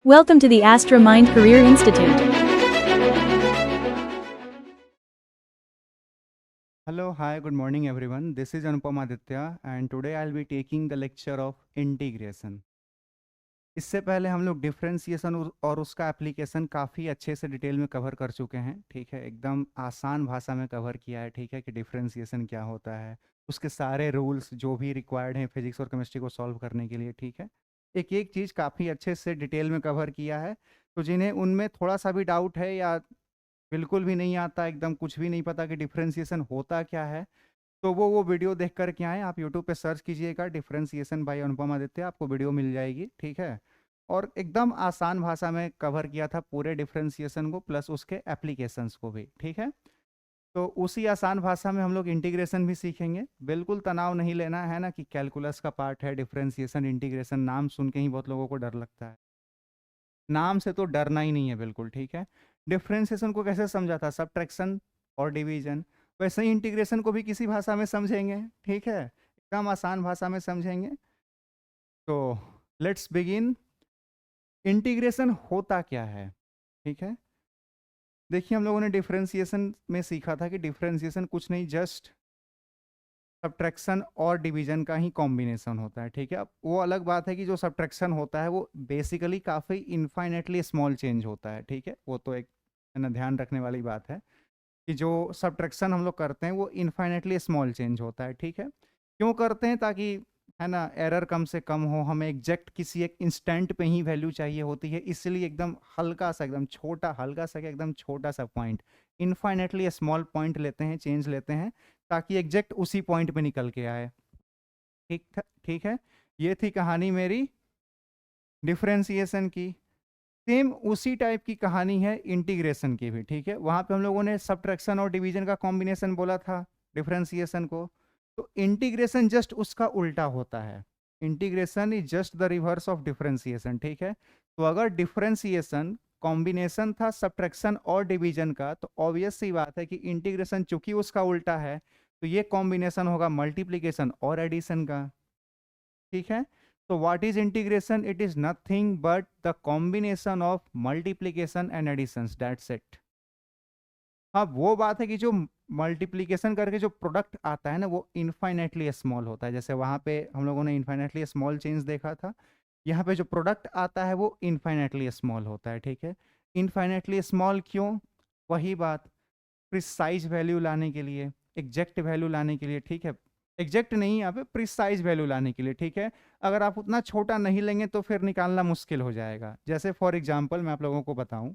Welcome to the Astra Mind Career Institute. Hello, hi, good morning everyone. This is Anupam Aditya and today I'll be taking the lecture of integration. इससे पहले हम लोग differentiation और उसका application काफ़ी अच्छे से डिटेल में कवर कर चुके हैं, ठीक है। एकदम आसान भाषा में कवर किया है, ठीक है, कि डिफरेंशिएशन क्या होता है, उसके सारे रूल्स जो भी रिक्वायर्ड हैं फिजिक्स और केमिस्ट्री को सॉल्व करने के लिए, ठीक है। एक एक चीज़ काफ़ी अच्छे से डिटेल में कवर किया है। तो जिन्हें उनमें थोड़ा सा भी डाउट है या बिल्कुल भी नहीं आता, एकदम कुछ भी नहीं पता कि डिफरेंशिएशन होता क्या है, तो वो वीडियो देख कर के आए। आप यूट्यूब पे सर्च कीजिएगा डिफरेंशिएशन बाय अनुपम आदित्य, आपको वीडियो मिल जाएगी, ठीक है। और एकदम आसान भाषा में कवर किया था पूरे डिफरेंशिएशन को प्लस उसके एप्लीकेशंस को भी, ठीक है। तो उसी आसान भाषा में हम लोग इंटीग्रेशन भी सीखेंगे। बिल्कुल तनाव नहीं लेना है ना कि कैलकुलस का पार्ट है डिफरेंशिएशन इंटीग्रेशन, नाम सुन के ही बहुत लोगों को डर लगता है। नाम से तो डरना ही नहीं है बिल्कुल, ठीक है। डिफरेंशिएशन को कैसे समझा था, सब्ट्रैक्शन और डिवीजन, वैसे ही इंटीग्रेशन को भी किसी भाषा में समझेंगे, ठीक है, एकदम आसान भाषा में समझेंगे। तो लेट्स बिगिन। इंटीग्रेशन होता क्या है, ठीक है। देखिए, हम लोगों ने डिफरेंशिएशन में सीखा था कि डिफरेंशिएशन कुछ नहीं, जस्ट सब्ट्रैक्शन और डिवीजन का ही कॉम्बिनेशन होता है, ठीक है। अब वो अलग बात है कि जो सब्ट्रैक्शन होता है वो बेसिकली काफ़ी इनफाइनेटली स्मॉल चेंज होता है, ठीक है। वो तो एक है ना ध्यान रखने वाली बात है कि जो सब्ट्रैक्शन हम लोग करते हैं वो इनफाइनेटली स्मॉल चेंज होता है, ठीक है। क्यों करते हैं, ताकि है ना एरर कम से कम हो, हमें एग्जैक्ट किसी एक इंस्टेंट पे ही वैल्यू चाहिए होती है, इसलिए एकदम हल्का सा, एकदम छोटा, हल्का सा, एकदम छोटा सा पॉइंट, इनफाइनेटली स्मॉल पॉइंट लेते हैं, चेंज लेते हैं, ताकि एग्जैक्ट उसी पॉइंट पे निकल के आए, ठीक ठीक है। ये थी कहानी मेरी डिफरेंशिएशन की। सेम उसी टाइप की कहानी है इंटीग्रेशन की भी, ठीक है। वहां पे हम लोगों ने सब्ट्रैक्शन और डिवीजन का कॉम्बिनेशन बोला था डिफरेंशिएशन को, तो इंटीग्रेशन जस्ट उसका उल्टा होता है। Integration is just the reverse of differentiation, ठीक है। तो अगर डिफरेंशिएशन कॉम्बिनेशन था सब्ट्रैक्शन और डिवीजन का, तो ऑब्वियस सी बात है कि इंटीग्रेशन चूंकि उसका उल्टा है, तो ये कॉम्बिनेशन होगा मल्टीप्लीकेशन और एडिशन का, ठीक है। तो what is integration, it is nothing but the combination of multiplication and addition, that's it. हाँ, वो बात है कि जो मल्टीप्लीकेशन करके जो प्रोडक्ट आता है ना वो इनफाइनेटली स्मॉल होता है, जैसे वहां पे हम लोगों ने इनफाइनेटली स्मॉल चेंज देखा था। यहाँ पे जो प्रोडक्ट आता है वो इनफाइनेटली स्मॉल होता है, ठीक है। इनफाइनेटली स्मॉल क्यों, वही बात, प्रिसाइज वैल्यू लाने के लिए, एग्जैक्ट वैल्यू लाने के लिए, ठीक है। एग्जैक्ट नहीं, यहाँ पे प्रिसाइज वैल्यू लाने के लिए, ठीक है। अगर आप उतना छोटा नहीं लेंगे तो फिर निकालना मुश्किल हो जाएगा। जैसे फॉर एग्जांपल मैं आप लोगों को बताऊं,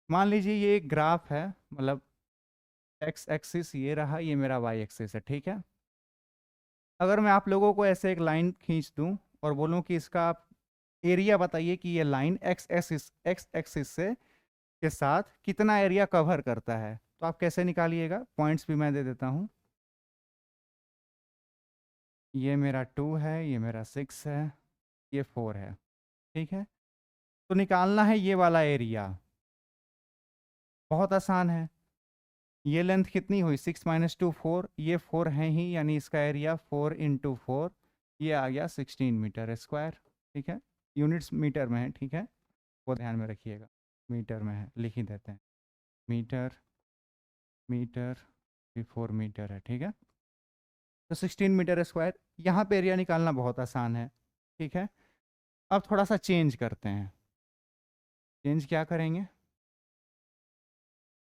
मान लीजिए ये एक ग्राफ है, मतलब एक्स एक्सिस ये रहा, ये मेरा वाई एक्सिस है, ठीक है। अगर मैं आप लोगों को ऐसे एक लाइन खींच दूं और बोलूं कि इसका आप एरिया बताइए कि ये लाइन एक्स एक्सिस से के साथ कितना एरिया कवर करता है, तो आप कैसे निकालिएगा। पॉइंट्स भी मैं दे देता हूँ। ये मेरा 2 है, ये मेरा 6 है, ये 4 है, ठीक है। तो निकालना है ये वाला एरिया, बहुत आसान है। ये लेंथ कितनी हुई, 6 - 2 4, ये 4 है ही, यानी इसका एरिया 4 × 4, ये आ गया 16 मीटर स्क्वायर, ठीक है। यूनिट्स मीटर में है, ठीक है, वो ध्यान में रखिएगा, मीटर में है, लिख ही देते हैं। मीटर, मीटर, ये 4 मीटर है, ठीक है। तो 16 मीटर स्क्वायर, यहाँ पे एरिया निकालना बहुत आसान है, ठीक है। अब थोड़ा सा चेंज करते हैं। चेंज क्या करेंगे,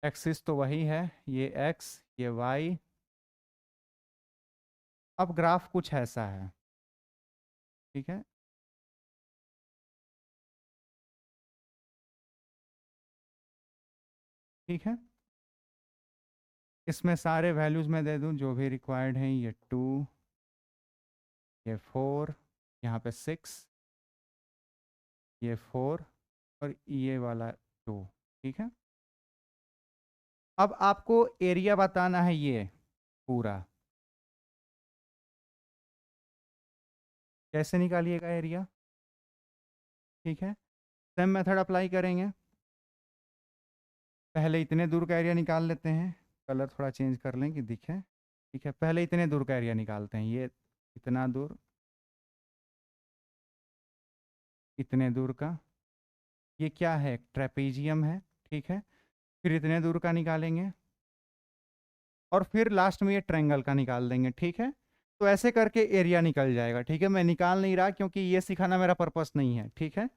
एक्सिस तो वही है, ये एक्स, ये वाई। अब ग्राफ कुछ ऐसा है, ठीक है। ठीक है, इसमें सारे वैल्यूज मैं दे दूं जो भी रिक्वायर्ड हैं, ये 2, ये 4, यहाँ पे 6, ये 4 और ये वाला 2, ठीक है। अब आपको एरिया बताना है ये पूरा, कैसे निकालिएगा एरिया, ठीक है। सेम मेथड अप्लाई करेंगे। पहले इतने दूर का एरिया निकाल लेते हैं, कलर थोड़ा चेंज कर लें कि दिखे, ठीक है। पहले इतने दूर का एरिया निकालते हैं, ये इतना दूर, इतने दूर का, ये क्या है, ट्रेपेजियम है, ठीक है। फिर इतने दूर का निकालेंगे और फिर लास्ट में ये ट्रायंगल का निकाल देंगे, ठीक है। तो ऐसे करके एरिया निकल जाएगा, ठीक है। मैं निकाल नहीं रहा क्योंकि ये सिखाना मेरा पर्पस नहीं है, ठीक है।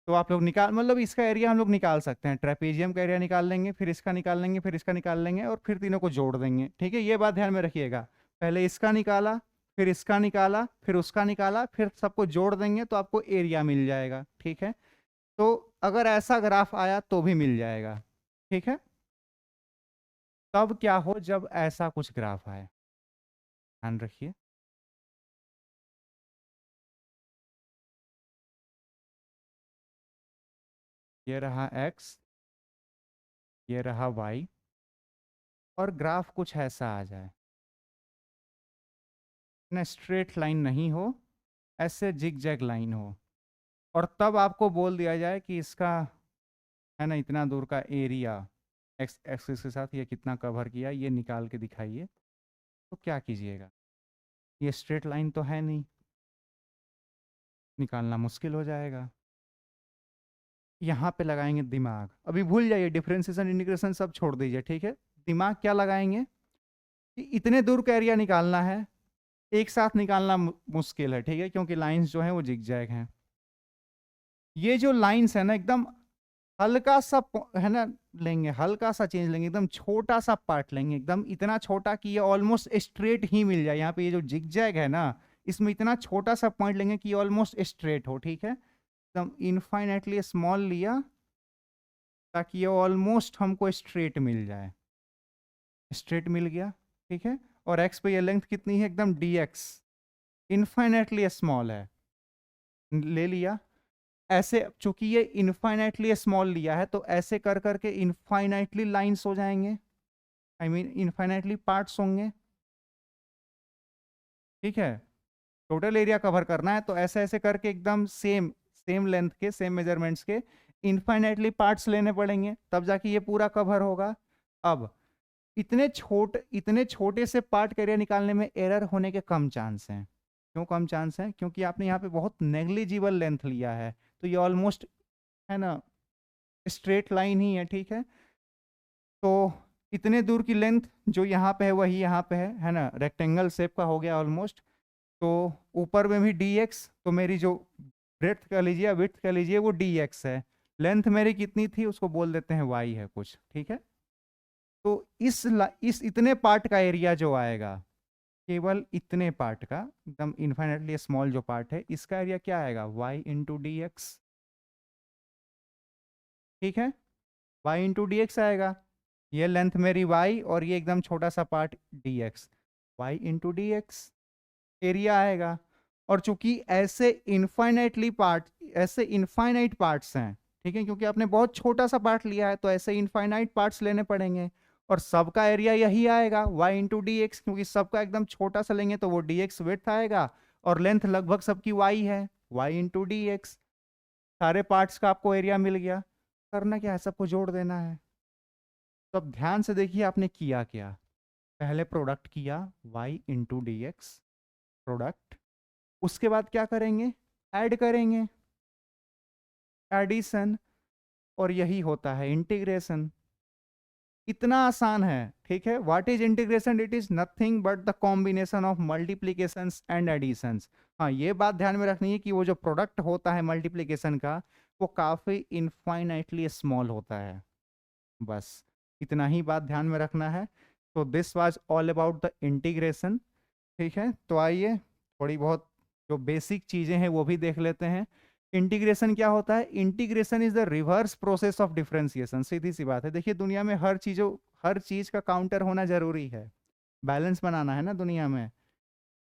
तो आप लोग निकाल, मतलब इसका एरिया हम लोग निकाल सकते हैं, ट्रेपेजियम का एरिया निकाल लेंगे, फिर इसका निकाल लेंगे, फिर इसका निकाल लेंगे और फिर तीनों को जोड़ देंगे, ठीक है। ये बात ध्यान में रखिएगा, पहले इसका निकाला, फिर इसका निकाला, फिर उसका निकाला, फिर सबको जोड़ देंगे तो आपको एरिया मिल जाएगा, ठीक है। तो अगर ऐसा ग्राफ आया तो भी मिल जाएगा, ठीक है। तब क्या हो जब ऐसा कुछ ग्राफ आए, ध्यान रखिए। ये रहा x, ये रहा y, और ग्राफ कुछ ऐसा आ जाए ना, स्ट्रेट लाइन नहीं हो, ऐसे जिग जैग लाइन हो, और तब आपको बोल दिया जाए कि इसका है ना इतना दूर का एरिया एक्स एक्सिस के साथ ये कितना कवर किया, ये निकाल के दिखाइए। तो क्या कीजिएगा, ये स्ट्रेट लाइन तो है नहीं, निकालना मुश्किल हो जाएगा। यहाँ पे लगाएंगे दिमाग, अभी भूल जाइए डिफरेंशिएशन इंटीग्रेशन सब छोड़ दीजिए, ठीक है। दिमाग क्या लगाएंगे कि इतने दूर का एरिया निकालना है, एक साथ निकालना मुश्किल है, ठीक है, क्योंकि लाइंस जो हैं वो जिगजैग हैं। ये जो लाइंस है ना एकदम हल्का सा है ना लेंगे, हल्का सा चेंज लेंगे, एकदम छोटा सा पार्ट लेंगे, एकदम इतना छोटा कि ये ऑलमोस्ट स्ट्रेट ही मिल जाए। यहाँ पे ये जो जिगजैग है ना, इसमें इतना छोटा सा पॉइंट लेंगे कि ऑलमोस्ट स्ट्रेट हो, ठीक है। एकदम इनफाइनाइटली स्मॉल लिया ताकि ये ऑलमोस्ट हमको स्ट्रेट मिल जाए, स्ट्रेट मिल गया, ठीक है। और एक्स पे ये लेंथ कितनी है, एकदम डी एक्स, इनफाइनाइटली स्मॉल है, ले लिया। ऐसे चूंकि ये इनफाइनाइटली स्मॉल लिया है तो ऐसे कर करके इनफाइनाइटली लाइंस हो जाएंगे, आई मीन इनफाइनाइटली पार्ट्स होंगे, ठीक है। टोटल एरिया कवर करना है तो ऐसे ऐसे करके एकदम सेम सेम लेंथ के, सेम मेजरमेंट्स के इनफाइनाइटली पार्ट्स लेने पड़ेंगे, तब जाके ये पूरा कवर होगा। अब इतने छोटे से पार्ट का एरिया निकालने में एरर होने के कम चांस हैं। क्यों कम चांस हैं, क्योंकि आपने यहाँ पे बहुत नेग्लिजिबल लेंथ लिया है, तो ये ऑलमोस्ट है ना स्ट्रेट लाइन ही है, ठीक है। तो इतने दूर की लेंथ जो यहाँ पे है वही यहाँ पे है ना, रेक्टेंगल शेप का हो गया ऑलमोस्ट। तो ऊपर में भी डी एक्स, तो मेरी जो ब्रेड्थ कह लीजिए, विड्थ कह लीजिए, वो डी एक्स है। लेंथ मेरी कितनी थी उसको बोल देते हैं वाई है कुछ, ठीक है। तो इस इतने पार्ट का एरिया जो आएगा, केवल इतने पार्ट का, एकदम इन्फाइनेटली स्मॉल जो पार्ट है, इसका एरिया क्या आएगा, y इंटू डी एक्स, ठीक है। y इंटू डी एक्स आएगा, ये लेंथ मेरी y और ये एकदम छोटा सा part d x, y into d x area आएगा। और चूंकि ऐसे इनफाइनाइट पार्ट्स हैं, ठीक है, क्योंकि आपने बहुत छोटा सा पार्ट लिया है तो ऐसे इनफाइनाइट पार्ट्स लेने पड़ेंगे, और सबका एरिया यही आएगा y इंटू डी एक्स, क्योंकि सबका एकदम छोटा सा लेंगे तो वो डी एक्स विड्थ आएगा, और लेंथ लगभग सबकी y है, y इंटू डी एक्स। सारे पार्ट्स का आपको एरिया मिल गया। करना क्या है, सबको जोड़ देना है। तो अब ध्यान से देखिए आपने किया क्या, पहले प्रोडक्ट किया y into d x, product, उसके बाद क्या करेंगे, ऐड करेंगे, एडिशन, और यही होता है इंटीग्रेशन। इतना आसान है, ठीक है। What is integration, it is nothing but the combination of multiplications and additions. हाँ, ये बात ध्यान में रखनी है कि वो जो प्रोडक्ट होता है मल्टीप्लीकेशन का, वो काफी इनफाइनाइटली स्मॉल होता है, बस इतना ही बात ध्यान में रखना है। तो this was all about the integration, ठीक है। तो आइए थोड़ी बहुत जो बेसिक चीजें हैं वो भी देख लेते हैं। इंटीग्रेशन क्या होता है, integration is the reverse process of differentiation. सीधी सी बात है, देखिए दुनिया में हर चीज का काउंटर होना जरूरी है, बैलेंस बनाना है ना दुनिया में।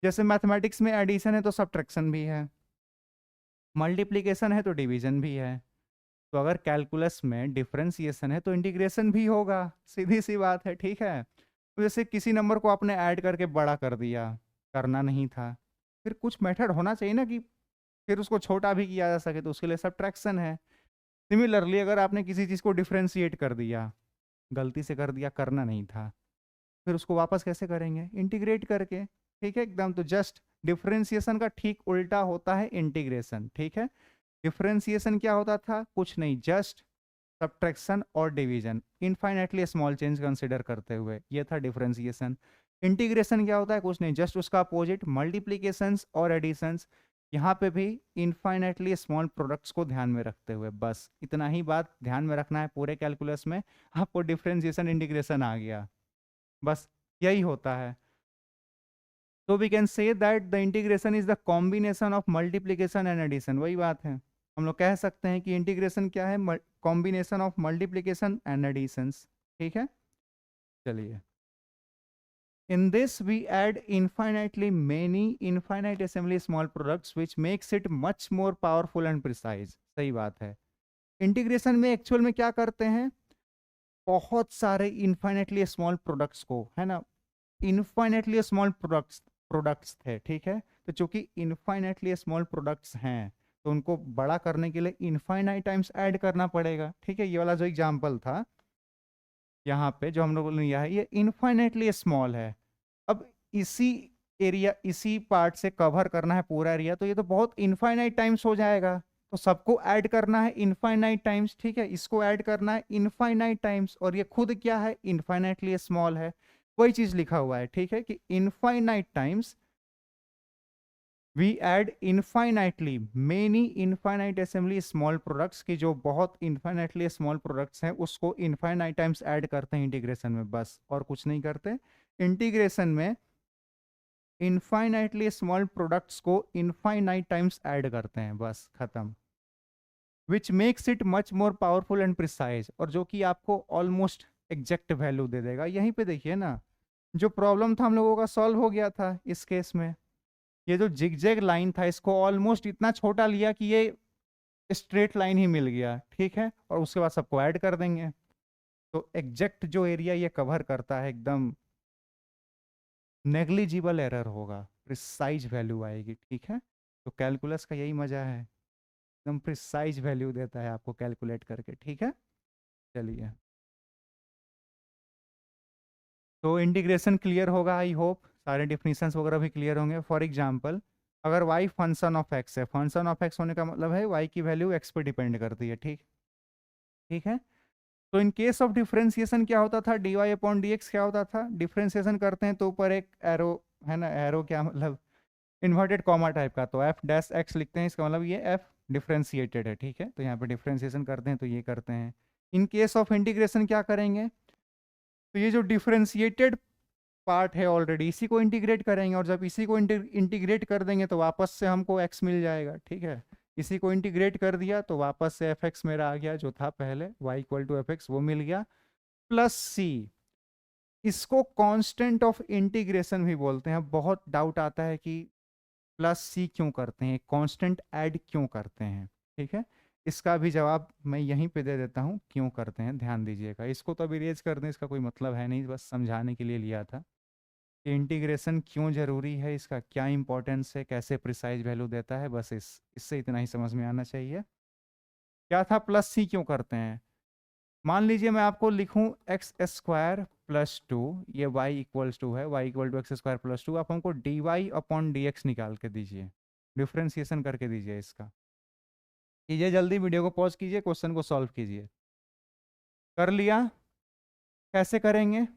जैसे मैथमेटिक्स में एडिशन है तो सब्ट्रैक्शन भी है, मल्टीप्लीकेशन है तो डिवीजन भी है, तो अगर कैलकुलस में डिफरेंशिएशन है तो इंटीग्रेशन भी होगा, सीधी सी बात है, ठीक है। तो जैसे किसी नंबर को आपने ऐड करके बड़ा कर दिया, करना नहीं था, फिर कुछ मेथड होना चाहिए ना कि फिर उसको छोटा भी किया जा सके, तो उसके लिए सब्ट्रैक्शन है। सिमिलरली अगर आपने किसी चीज़ को डिफरेंशिएट कर दिया, गलती से कर दिया, करना नहीं था, फिर उसको वापस कैसे करेंगे, इंटीग्रेट करके, ठीक है एकदम। तो जस्ट डिफरेंशिएशन का ठीक उल्टा होता है इंटीग्रेशन, ठीक है। डिफरेंशिएशन क्या होता था? कुछ नहीं, जस्ट सब्ट्रैक्शन और division, infinitely small change consider करते हुए, ये था डिफरेंशिएशन। इंटीग्रेशन क्या होता है? कुछ नहीं, जस्ट उसका अपोजिट, मल्टीप्लीकेशंस और एडिशंस, यहाँ पे भी इनफाइनाइटली स्मॉल प्रोडक्ट्स को ध्यान में रखते हुए। बस इतना ही बात ध्यान में रखना है पूरे कैलकुलस में, आपको डिफरेंशिएशन इंटीग्रेशन आ गया, बस यही होता है। तो we can say that the integration is the combination of multiplication and addition, वही बात है, हम लोग कह सकते हैं कि इंटीग्रेशन क्या है? Combination of multiplication and additions, ठीक है। चलिए, in this we add infinitely many infinitesimally small products which makes it much more powerful and precise, सही बात है। इंटीग्रेशन में एक्चुअल में क्या करते हैं? बहुत सारे इन्फाइनेटली स्मॉल प्रोडक्ट्स को, है ना, इनफाइनेटली स्मॉल प्रोडक्ट्स थे, ठीक है। तो चूंकि इनफाइनेटली स्मॉल प्रोडक्ट्स हैं तो उनको बड़ा करने के लिए इनफाइनाइट टाइम्स ऐड करना पड़ेगा, ठीक है। ये वाला जो एग्जांपल था यहाँ पे जो हम लोगों ने लिया है, ये इनफाइनेटली स्मॉल है। अब इसी एरिया, इसी पार्ट से कवर करना है पूरा एरिया, तो ये तो बहुत इनफाइनाइट टाइम्स हो जाएगा, तो सबको ऐड करना है इनफाइनाइट टाइम्स, ठीक है। इसको ऐड करना है इनफाइनाइट टाइम्स, और ये खुद क्या है? इनफाइनाइटली स्मॉल है। वही चीज लिखा हुआ है, ठीक है, कि infinite times we add infinitely many infinite assembly small products की, जो बहुत इनफाइनाइटली स्मॉल प्रोडक्ट्स हैं उसको इनफाइनाइट टाइम्स ऐड करते हैं इंटीग्रेशन में, बस और कुछ नहीं करते। इंटीग्रेशन में इनफाइनाइटली स्मॉल प्रोडक्ट्स को इनफाइनाइट टाइम्स ऐड करते हैं, बस खत्म। Which makes it much more powerful and precise, और जो कि आपको ऑलमोस्ट एग्जैक्ट वैल्यू दे देगा। यहीं पे देखिए ना, जो प्रॉब्लम था हम लोगों का सॉल्व हो गया था इस केस में। ये जो जिगजैग लाइन था इसको ऑलमोस्ट इतना छोटा लिया कि ये स्ट्रेट लाइन ही मिल गया, ठीक है, और उसके बाद सबको ऐड कर देंगे, तो एग्जैक्ट जो एरिया ये कवर करता है एकदम नेग्लिजिबल एरर होगा, प्रिसाइज वैल्यू आएगी, ठीक है। तो कैलकुलस का यही मजा है, एकदम प्रिसाइज वैल्यू देता है आपको कैलकुलेट करके, ठीक है। चलिए, तो इंटीग्रेशन क्लियर होगा, आई होप सारे डिफिनीशंस वगैरह भी क्लियर होंगे। फॉर एग्जांपल, अगर y फंक्शन ऑफ x है, फंक्शन ऑफ x होने का मतलब है y की वैल्यू x पे डिपेंड करती है, ठीक, ठीक है। तो इन केस ऑफ डिफरेंशिएशन क्या होता था? dy अपॉन dx क्या होता था? डिफरेंशिएशन करते हैं तो ऊपर एक एरो है ना, एरो क्या मतलब, इन्वर्टेड कॉमा टाइप का, तो f डैश x लिखते हैं, इसका मतलब ये f डिफरेंशिएटेड है, ठीक है। तो यहाँ पे डिफरेंशिएशन करते हैं तो ये करते हैं। इन केस ऑफ इंटीग्रेशन क्या करेंगे? तो ये जो डिफरेंशिएटेड पार्ट है ऑलरेडी, इसी को इंटीग्रेट करेंगे, और जब इसी को इंटीग्रेट कर देंगे तो वापस से हमको x मिल जाएगा, ठीक है। इसी को इंटीग्रेट कर दिया तो वापस से fx मेरा आ गया जो था पहले, y इक्वल टू fx, वो मिल गया, प्लस c। इसको कांस्टेंट ऑफ इंटीग्रेशन भी बोलते हैं। बहुत डाउट आता है कि प्लस सी क्यों करते हैं, कांस्टेंट ऐड क्यों करते हैं, ठीक है। इसका भी जवाब मैं यहीं पे दे देता हूँ, क्यों करते हैं, ध्यान दीजिएगा। इसको तो अभी रेज कर दें, इसका कोई मतलब है नहीं, बस समझाने के लिए लिया था कि इंटीग्रेशन क्यों जरूरी है, इसका क्या इंपॉर्टेंस है, कैसे प्रिसाइज वैल्यू देता है, बस इससे इतना ही समझ में आना चाहिए। क्या था? प्लस सी क्यों करते हैं? मान लीजिए मैं आपको लिखूं एक्स स्क्वायर प्लस टू, ये वाई इक्वल्स टू है, y equal to x square plus two, आप हमको d y upon d x निकाल के दीजिए, डिफ्रेंसिएशन करके दीजिए इसका। कीजिए जल्दी, वीडियो को पॉज कीजिए, क्वेश्चन को सॉल्व कीजिए। कर लिया? कैसे करेंगे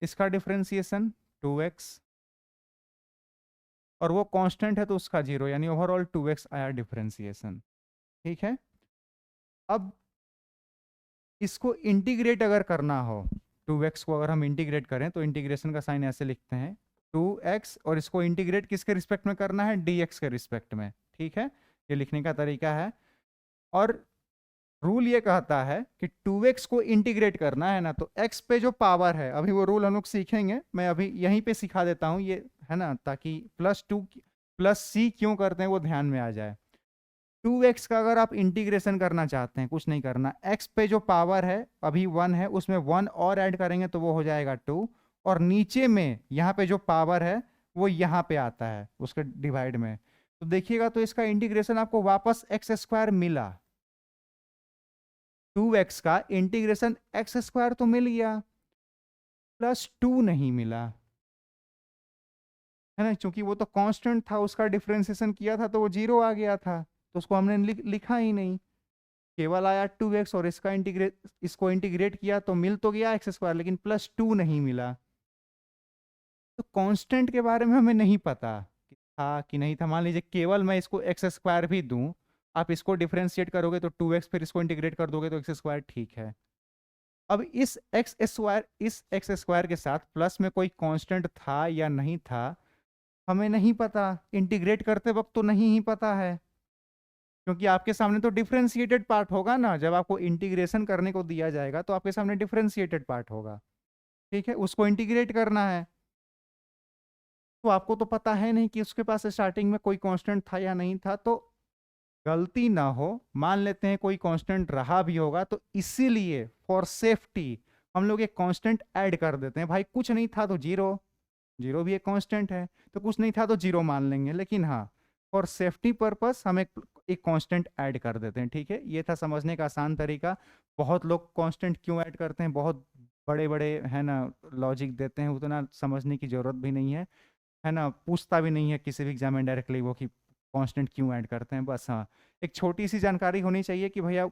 इसका डिफ्रेंसिएशन? 2x, और वो कांस्टेंट है तो उसका 0, यानी ओवरऑल 2x आया डिफ्रेंसिएशन, ठीक है। अब इसको इंटीग्रेट अगर करना हो, 2x को अगर हम इंटीग्रेट करें तो इंटीग्रेशन का साइन ऐसे लिखते हैं 2x, और इसको इंटीग्रेट किसके रिस्पेक्ट में करना है? dx के रिस्पेक्ट में, ठीक है। ये लिखने का तरीका है, और रूल ये कहता है कि 2x को इंटीग्रेट करना है ना, तो x पे जो पावर है, अभी वो रूल हम लोग सीखेंगे, मैं अभी यहीं पे सिखा देता हूँ ये, है ना, ताकि प्लस टू प्लस सी क्यों करते हैं वो ध्यान में आ जाए। 2x का अगर आप इंटीग्रेशन करना चाहते हैं, कुछ नहीं करना, x पे जो पावर है अभी 1 है, उसमें 1 और ऐड करेंगे तो वो हो जाएगा 2, और नीचे में यहाँ पे जो पावर है वो यहाँ पे आता है उसके डिवाइड में, तो देखिएगा तो इसका इंटीग्रेशन आपको वापस एक्स स्क्वायर मिला। 2x का इंटीग्रेशन एक्स स्क्वायर तो मिल गया, प्लस 2 नहीं मिला, है ना, क्योंकि वो तो कांस्टेंट था, उसका डिफरेंशिएशन किया था तो वो 0 आ गया था, तो उसको हमने लिखा ही नहीं, केवल आया 2x और इसको इंटीग्रेट किया तो मिल तो गया x स्क्वायर, लेकिन +2 नहीं मिला। तो कांस्टेंट के बारे में हमें नहीं पता कि था कि नहीं था। मान लीजिए केवल मैं इसको एक्स स्क्वायर भी दूं, आप इसको डिफरेंशिएट करोगे तो 2x, फिर इसको इंटीग्रेट कर दोगे तो एक्स स्क्वायर, ठीक है। अब इस एक्स स्क्वायर के साथ प्लस में कोई कांस्टेंट था या नहीं था हमें नहीं पता, इंटीग्रेट करते वक्त तो नहीं ही पता है, क्योंकि आपके सामने तो डिफरेंशिएटेड पार्ट होगा ना। जब आपको इंटीग्रेशन करने को दिया जाएगा तो आपके सामने डिफरेंशिएटेड पार्ट होगा, ठीक है, उसको इंटीग्रेट करना है। तो आपको तो पता है नहीं कि उसके पास स्टार्टिंग में कोई कांस्टेंट था या नहीं था, तो गलती ना हो, मान लेते हैं कोई कांस्टेंट रहा भी होगा, तो इसीलिए फॉर सेफ्टी हम लोग एक कांस्टेंट ऐड कर देते हैं। भाई कुछ नहीं था तो जीरो, जीरो भी एक कांस्टेंट है, तो कुछ नहीं था तो जीरो मान लेंगे, लेकिन हाँ फॉर सेफ्टी पर्पस हम एक कांस्टेंट ऐड कर देते हैं, ठीक है। ये था समझने का आसान तरीका। बहुत लोग कांस्टेंट क्यों ऐड करते हैं, बहुत बड़े बड़े है ना लॉजिक देते हैं, उतना समझने की जरूरत भी नहीं है ना, पूछता भी नहीं है किसी भी एग्जाम में डायरेक्टली वो कि कांस्टेंट क्यों ऐड करते हैं। बस हाँ एक छोटी सी जानकारी होनी चाहिए कि भैया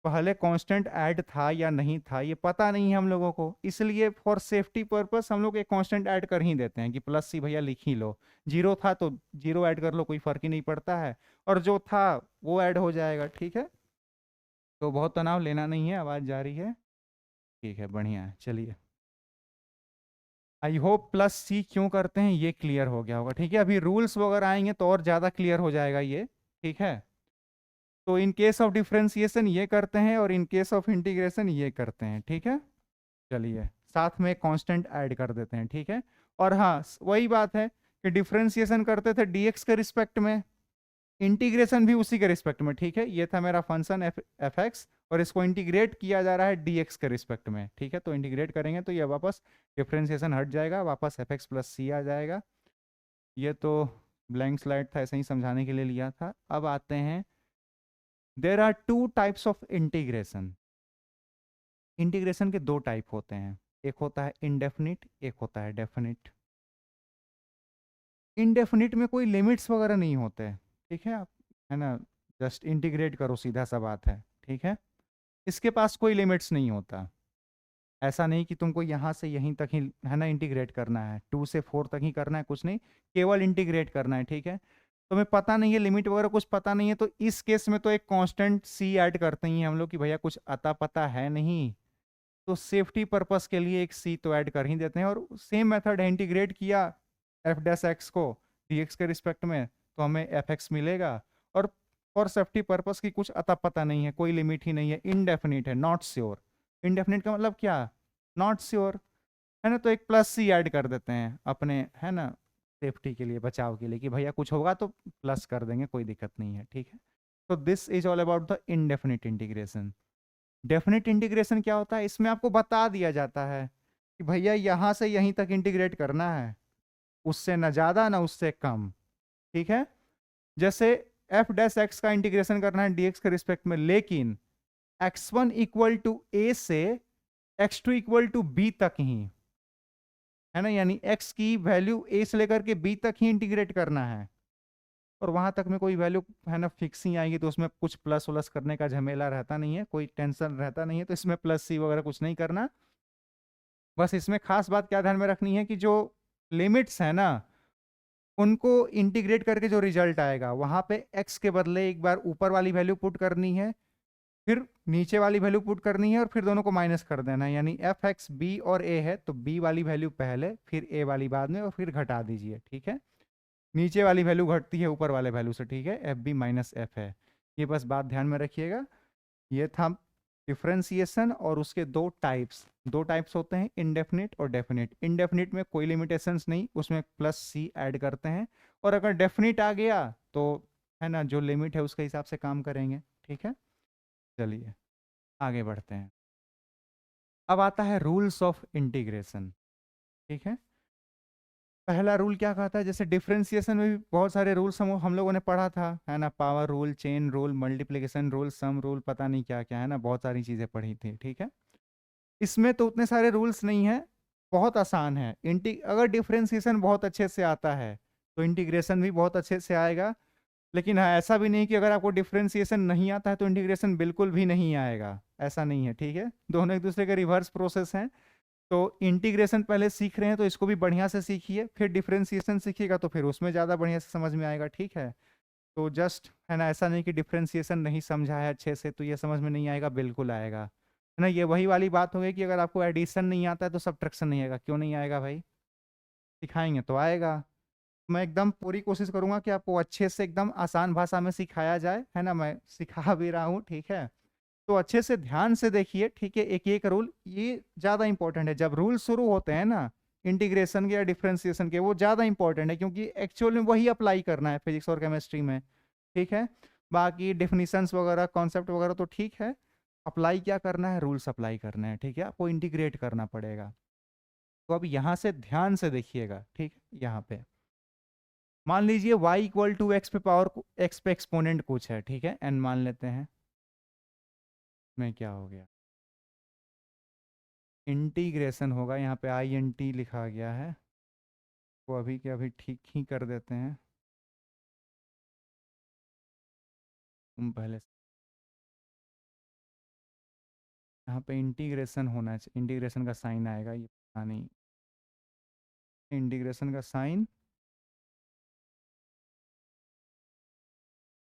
पहले कांस्टेंट ऐड था या नहीं था, ये पता नहीं है हम लोगों को, इसलिए फॉर सेफ्टी पर्पस हम लोग एक कांस्टेंट ऐड कर ही देते हैं कि +c भैया लिख ही लो। जीरो था तो जीरो ऐड कर लो, कोई फर्क ही नहीं पड़ता है, और जो था वो ऐड हो जाएगा, ठीक है। तो बहुत तनाव लेना नहीं है, आवाज़ जा रही है, ठीक है, बढ़िया है, चलिए। आई होप +c क्यों करते हैं ये क्लियर हो गया होगा, ठीक है। अभी रूल्स वगैरह आएंगे तो और ज़्यादा क्लियर हो जाएगा ये, ठीक है। तो इन केस ऑफ डिफरेंशिएशन ये करते हैं और इन केस ऑफ इंटीग्रेशन ये करते हैं, ठीक है। चलिए साथ में कांस्टेंट ऐड कर देते हैं, ठीक है। और हाँ वही बात है कि डिफरेंशिएशन करते थे dx के रिस्पेक्ट में, इंटीग्रेशन भी उसी के रिस्पेक्ट में, ठीक है। ये था मेरा फंक्शन एफ एक्स और इसको इंटीग्रेट किया जा रहा है dx के रिस्पेक्ट में, ठीक है। तो इंटीग्रेट करेंगे तो ये वापस डिफरेंशिएशन हट जाएगा, वापस एफ एक्स प्लस सी आ जाएगा। ये तो ब्लैंक स्लाइड था, ऐसे ही समझाने के लिए लिया था। अब आते हैं, there are 2 types of integration. Integration के 2 टाइप होते हैं, एक होता है इनडेफिनिट, एक होता है डेफिनिट। इनडेफिनिट में कोई लिमिट्स वगैरह नहीं होते, ठीक है, आप है ना जस्ट इंटीग्रेट करो, सीधा सा बात है, ठीक है। इसके पास कोई लिमिट्स नहीं होता, ऐसा नहीं कि तुमको यहाँ से यहीं तक ही है ना इंटीग्रेट करना है, 2 से 4 तक ही करना है, कुछ नहीं, केवल इंटीग्रेट करना है, ठीक है। तुम्हें पता नहीं है लिमिट वगैरह कुछ पता नहीं है, तो इस केस में तो एक कांस्टेंट सी ऐड करते ही हम लोग कि भैया कुछ अता पता है नहीं, तो सेफ्टी पर्पस के लिए एक सी तो ऐड कर ही देते हैं। और सेम मेथड है, इंटीग्रेट किया एफ डैश एक्स को dx के रिस्पेक्ट में तो हमें एफ एक्स मिलेगा। और फॉर सेफ्टी पर्पस की कुछ अता पता नहीं है, कोई लिमिट ही नहीं है, इनडेफिनिट है, नॉट श्योर। इनडेफिनिट का मतलब क्या, नॉट श्योर, है ना। तो एक +c ऐड कर देते हैं अपने है ना सेफ्टी के लिए, बचाव के लिए, कि भैया कुछ होगा तो प्लस कर देंगे, कोई दिक्कत नहीं है, ठीक है। तो this is all about the indefinite integration. Definite integration क्या होता है, इसमें आपको बता दिया जाता है कि भैया यहाँ से यहीं तक इंटीग्रेट करना है, उससे ना ज़्यादा ना उससे कम, ठीक है। जैसे एफ डैश एक्स का इंटीग्रेशन करना है dx के रिस्पेक्ट में, लेकिन x1 इक्वल टू a से x2 इक्वल टू b तक ही, है ना, यानी x की वैल्यू a से लेकर के b तक ही इंटीग्रेट करना है, और वहां तक में कोई वैल्यू है ना फिक्स ही आएगी, तो उसमें कुछ प्लस व्लस करने का झमेला रहता नहीं है, कोई टेंशन रहता नहीं है, तो इसमें +c वगैरह कुछ नहीं करना। बस इसमें खास बात क्या ध्यान में रखनी है कि जो लिमिट्स है ना उनको इंटीग्रेट करके जो रिजल्ट आएगा वहां पे x के बदले एक बार ऊपर वाली वैल्यू पुट करनी है, फिर नीचे वाली वैल्यू पुट करनी है, और फिर दोनों को माइनस कर देना है। यानी एफ एक्स बी और ए है तो b वाली वैल्यू पहले, फिर a वाली बाद में, और फिर घटा दीजिए, ठीक है। नीचे वाली वैल्यू घटती है ऊपर वाले वैल्यू से, ठीक है, एफ बी माइनस एफ है। ये बस बात ध्यान में रखिएगा। ये था डिफरेंशिएशन, और उसके दो टाइप्स होते हैं, इनडेफिनिट और डेफिनिट। इनडेफिनिट में कोई लिमिटेशंस नहीं, उसमें +c ऐड करते हैं, और अगर डेफिनिट आ गया तो है ना जो लिमिट है उसके हिसाब से काम करेंगे, ठीक है। चलिए आगे बढ़ते हैं। अब आता है रूल्स ऑफ इंटीग्रेशन, ठीक है। पहला रूल क्या कहता है, जैसे डिफरेंशिएशन में भी बहुत सारे रूल्स हम लोगों ने पढ़ा था, है ना, power rule, chain rule, multiplication rule, sum rule, पता नहीं क्या क्या, है ना, बहुत सारी चीज़ें पढ़ी थी, ठीक है। इसमें तो उतने सारे रूल्स नहीं है, बहुत आसान है। अगर डिफरेंशिएशन बहुत अच्छे से आता है तो इंटीग्रेशन भी बहुत अच्छे से आएगा। लेकिन हाँ, ऐसा भी नहीं कि अगर आपको डिफ्रेंसिएशन नहीं आता है तो इंटीग्रेशन बिल्कुल भी नहीं आएगा, ऐसा नहीं है, ठीक है। दोनों एक दूसरे के रिवर्स प्रोसेस हैं। तो इंटीग्रेशन पहले सीख रहे हैं तो इसको भी बढ़िया से सीखिए, फिर डिफ्रेंसिएशन सीखिएगा तो फिर उसमें ज़्यादा बढ़िया से समझ में आएगा, ठीक है। तो जस्ट है ना, ऐसा नहीं कि डिफ्रेंसिएशन नहीं समझा है अच्छे से तो ये समझ में नहीं आएगा, बिल्कुल आएगा, है ना। ये वही वाली बात हो गई कि अगर आपको एडिशन नहीं आता है तो सब्ट्रैक्शन नहीं आएगा। क्यों नहीं आएगा भाई? सिखाएंगे तो आएगा। मैं एकदम पूरी कोशिश करूंगा कि आपको अच्छे से एकदम आसान भाषा में सिखाया जाए, है ना। मैं सिखा भी रहा हूँ, ठीक है। तो अच्छे से ध्यान से देखिए, ठीक है। एक एक रूल ये ज़्यादा इंपॉर्टेंट है। जब रूल शुरू होते हैं ना इंटीग्रेशन के या डिफरेंशिएशन के, वो ज़्यादा इंपॉर्टेंट है क्योंकि एक्चुअल में वही अप्लाई करना है फिजिक्स और केमिस्ट्री में, ठीक है। बाकी डेफिनेशंस वगैरह कॉन्सेप्ट वगैरह तो ठीक है, अप्लाई क्या करना है, रूल्स अप्लाई करना है, ठीक है। आपको इंटीग्रेट करना पड़ेगा। तो अब यहाँ से ध्यान से देखिएगा, ठीक है। यहाँ पे मान लीजिए y इक्वल टू एक्स पे पावर एक्स पे एक्सपोनेंट कुछ है, ठीक है। n मान लेते हैं। में क्या हो गया, इंटीग्रेशन होगा। यहाँ पे आई एन टी लिखा गया है, वो अभी के अभी ठीक ही कर देते हैं। तुम पहले यहाँ पे इंटीग्रेशन होना चाहिए, इंटीग्रेशन का साइन आएगा, ये पता नहीं। इंटीग्रेशन का साइन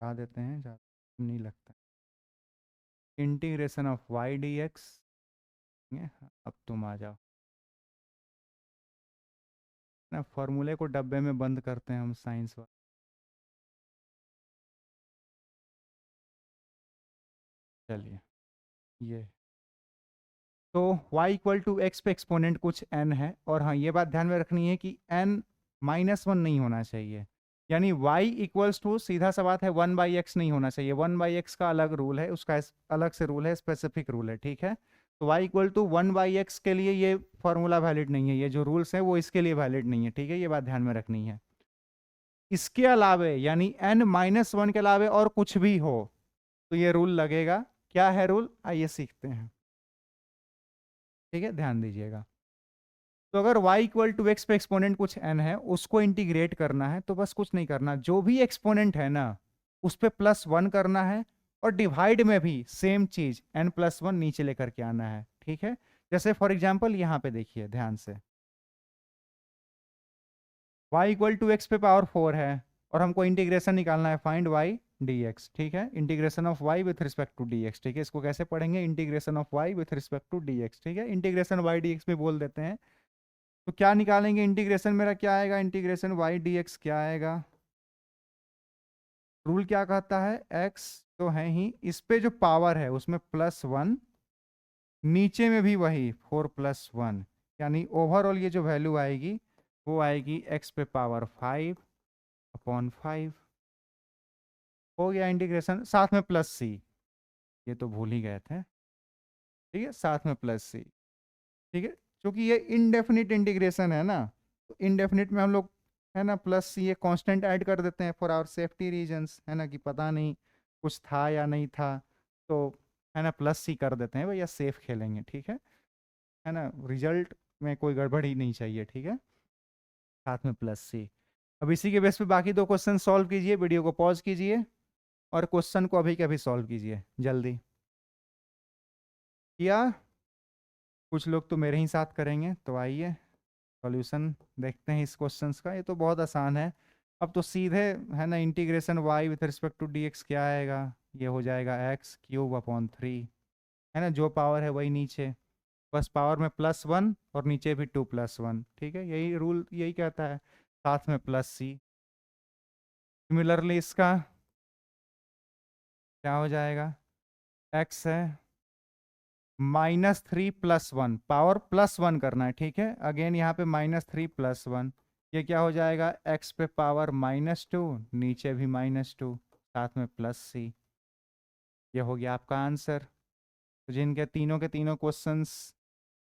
आ देते हैं, ज़्यादा नहीं लगता। Integration of y d x. अब तुम आ जाओ ना, फॉर्मूले को डब्बे में बंद करते हैं हम साइंस वाले। चलिए ये तो y इक्वल टू एक्स पे एक्सपोनेंट कुछ n है। और हाँ, ये बात ध्यान में रखनी है कि n -1 नहीं होना चाहिए, यानी y इक्वल्स टू सीधा सा बात है 1/x नहीं होना चाहिए। 1/x का अलग रूल है, उसका अलग से रूल है, स्पेसिफिक रूल है, ठीक है। तो y इक्वल टू 1/x के लिए ये फॉर्मूला वैलिड नहीं है, ये जो रूल्स हैं वो इसके लिए वैलिड नहीं है, ठीक है। ये बात ध्यान में रखनी है। इसके अलावे यानी n-1 के अलावे और कुछ भी हो तो ये रूल लगेगा। क्या है रूल, आइए सीखते हैं, ठीक है। ध्यान दीजिएगा। तो अगर y इक्वल टू एक्स पे एक्सपोनेंट कुछ n है, उसको इंटीग्रेट करना है तो बस कुछ नहीं करना, जो भी एक्सपोनेंट है ना उस पे +1 करना है, और डिवाइड में भी सेम चीज n+1 नीचे लेकर के आना है, ठीक है। जैसे फॉर एग्जांपल यहाँ पे देखिए ध्यान से, y इक्वल टू एक्स पे पावर 4 है और हमको इंटीग्रेशन निकालना है, फाइंड y dx, ठीक है। Integration of y with respect to dx, ठीक है। इसको कैसे पढ़ेंगे, integration of y with respect to dx, ठीक है। इंटीग्रेशन y dx भी बोल देते हैं। तो क्या निकालेंगे, इंटीग्रेशन मेरा क्या आएगा, इंटीग्रेशन वाई डी एक्स क्या आएगा। रूल क्या कहता है, x तो है ही, इस पे जो पावर है उसमें +1, नीचे में भी वही 4+1, यानी ओवरऑल ये जो वैल्यू आएगी वो आएगी x पे पावर 5/5। हो गया इंटीग्रेशन, साथ में +c, ये तो भूल ही गए थे, ठीक है। साथ में +c, ठीक है। क्योंकि ये इनडेफिनिट इंटीग्रेशन है ना, तो इनडेफिनिट में हम लोग है ना +c ये कांस्टेंट ऐड कर देते हैं फॉर आवर सेफ्टी रीजंस, है ना, कि पता नहीं कुछ था या नहीं था, तो है ना +c कर देते हैं भैया, सेफ खेलेंगे, ठीक है ना। रिजल्ट में कोई गड़बड़ी नहीं चाहिए, ठीक है। साथ में +c। अब इसी के बेस पे बाकी दो क्वेश्चन सॉल्व कीजिए, वीडियो को पॉज कीजिए और क्वेश्चन को अभी के अभी सॉल्व कीजिए जल्दी। किया? कुछ लोग तो मेरे ही साथ करेंगे, तो आइए सॉल्यूशन देखते हैं इस क्वेश्चंस का। ये तो बहुत आसान है। अब तो सीधे है ना, integration y with respect to dx क्या आएगा, ये हो जाएगा x³ है ना, जो पावर है वही नीचे, बस पावर में +1 और नीचे भी 2+1, ठीक है। यही रूल यही कहता है, साथ में +c। सिमिलरली इसका क्या हो जाएगा, x है -3+1, पावर +1 करना है, ठीक है। अगेन यहाँ पे -3+1, ये क्या हो जाएगा, x पे पावर -2, नीचे भी -2, साथ में +c। ये हो गया आपका आंसर। तो जिनके तीनों के तीनों क्वेश्चंस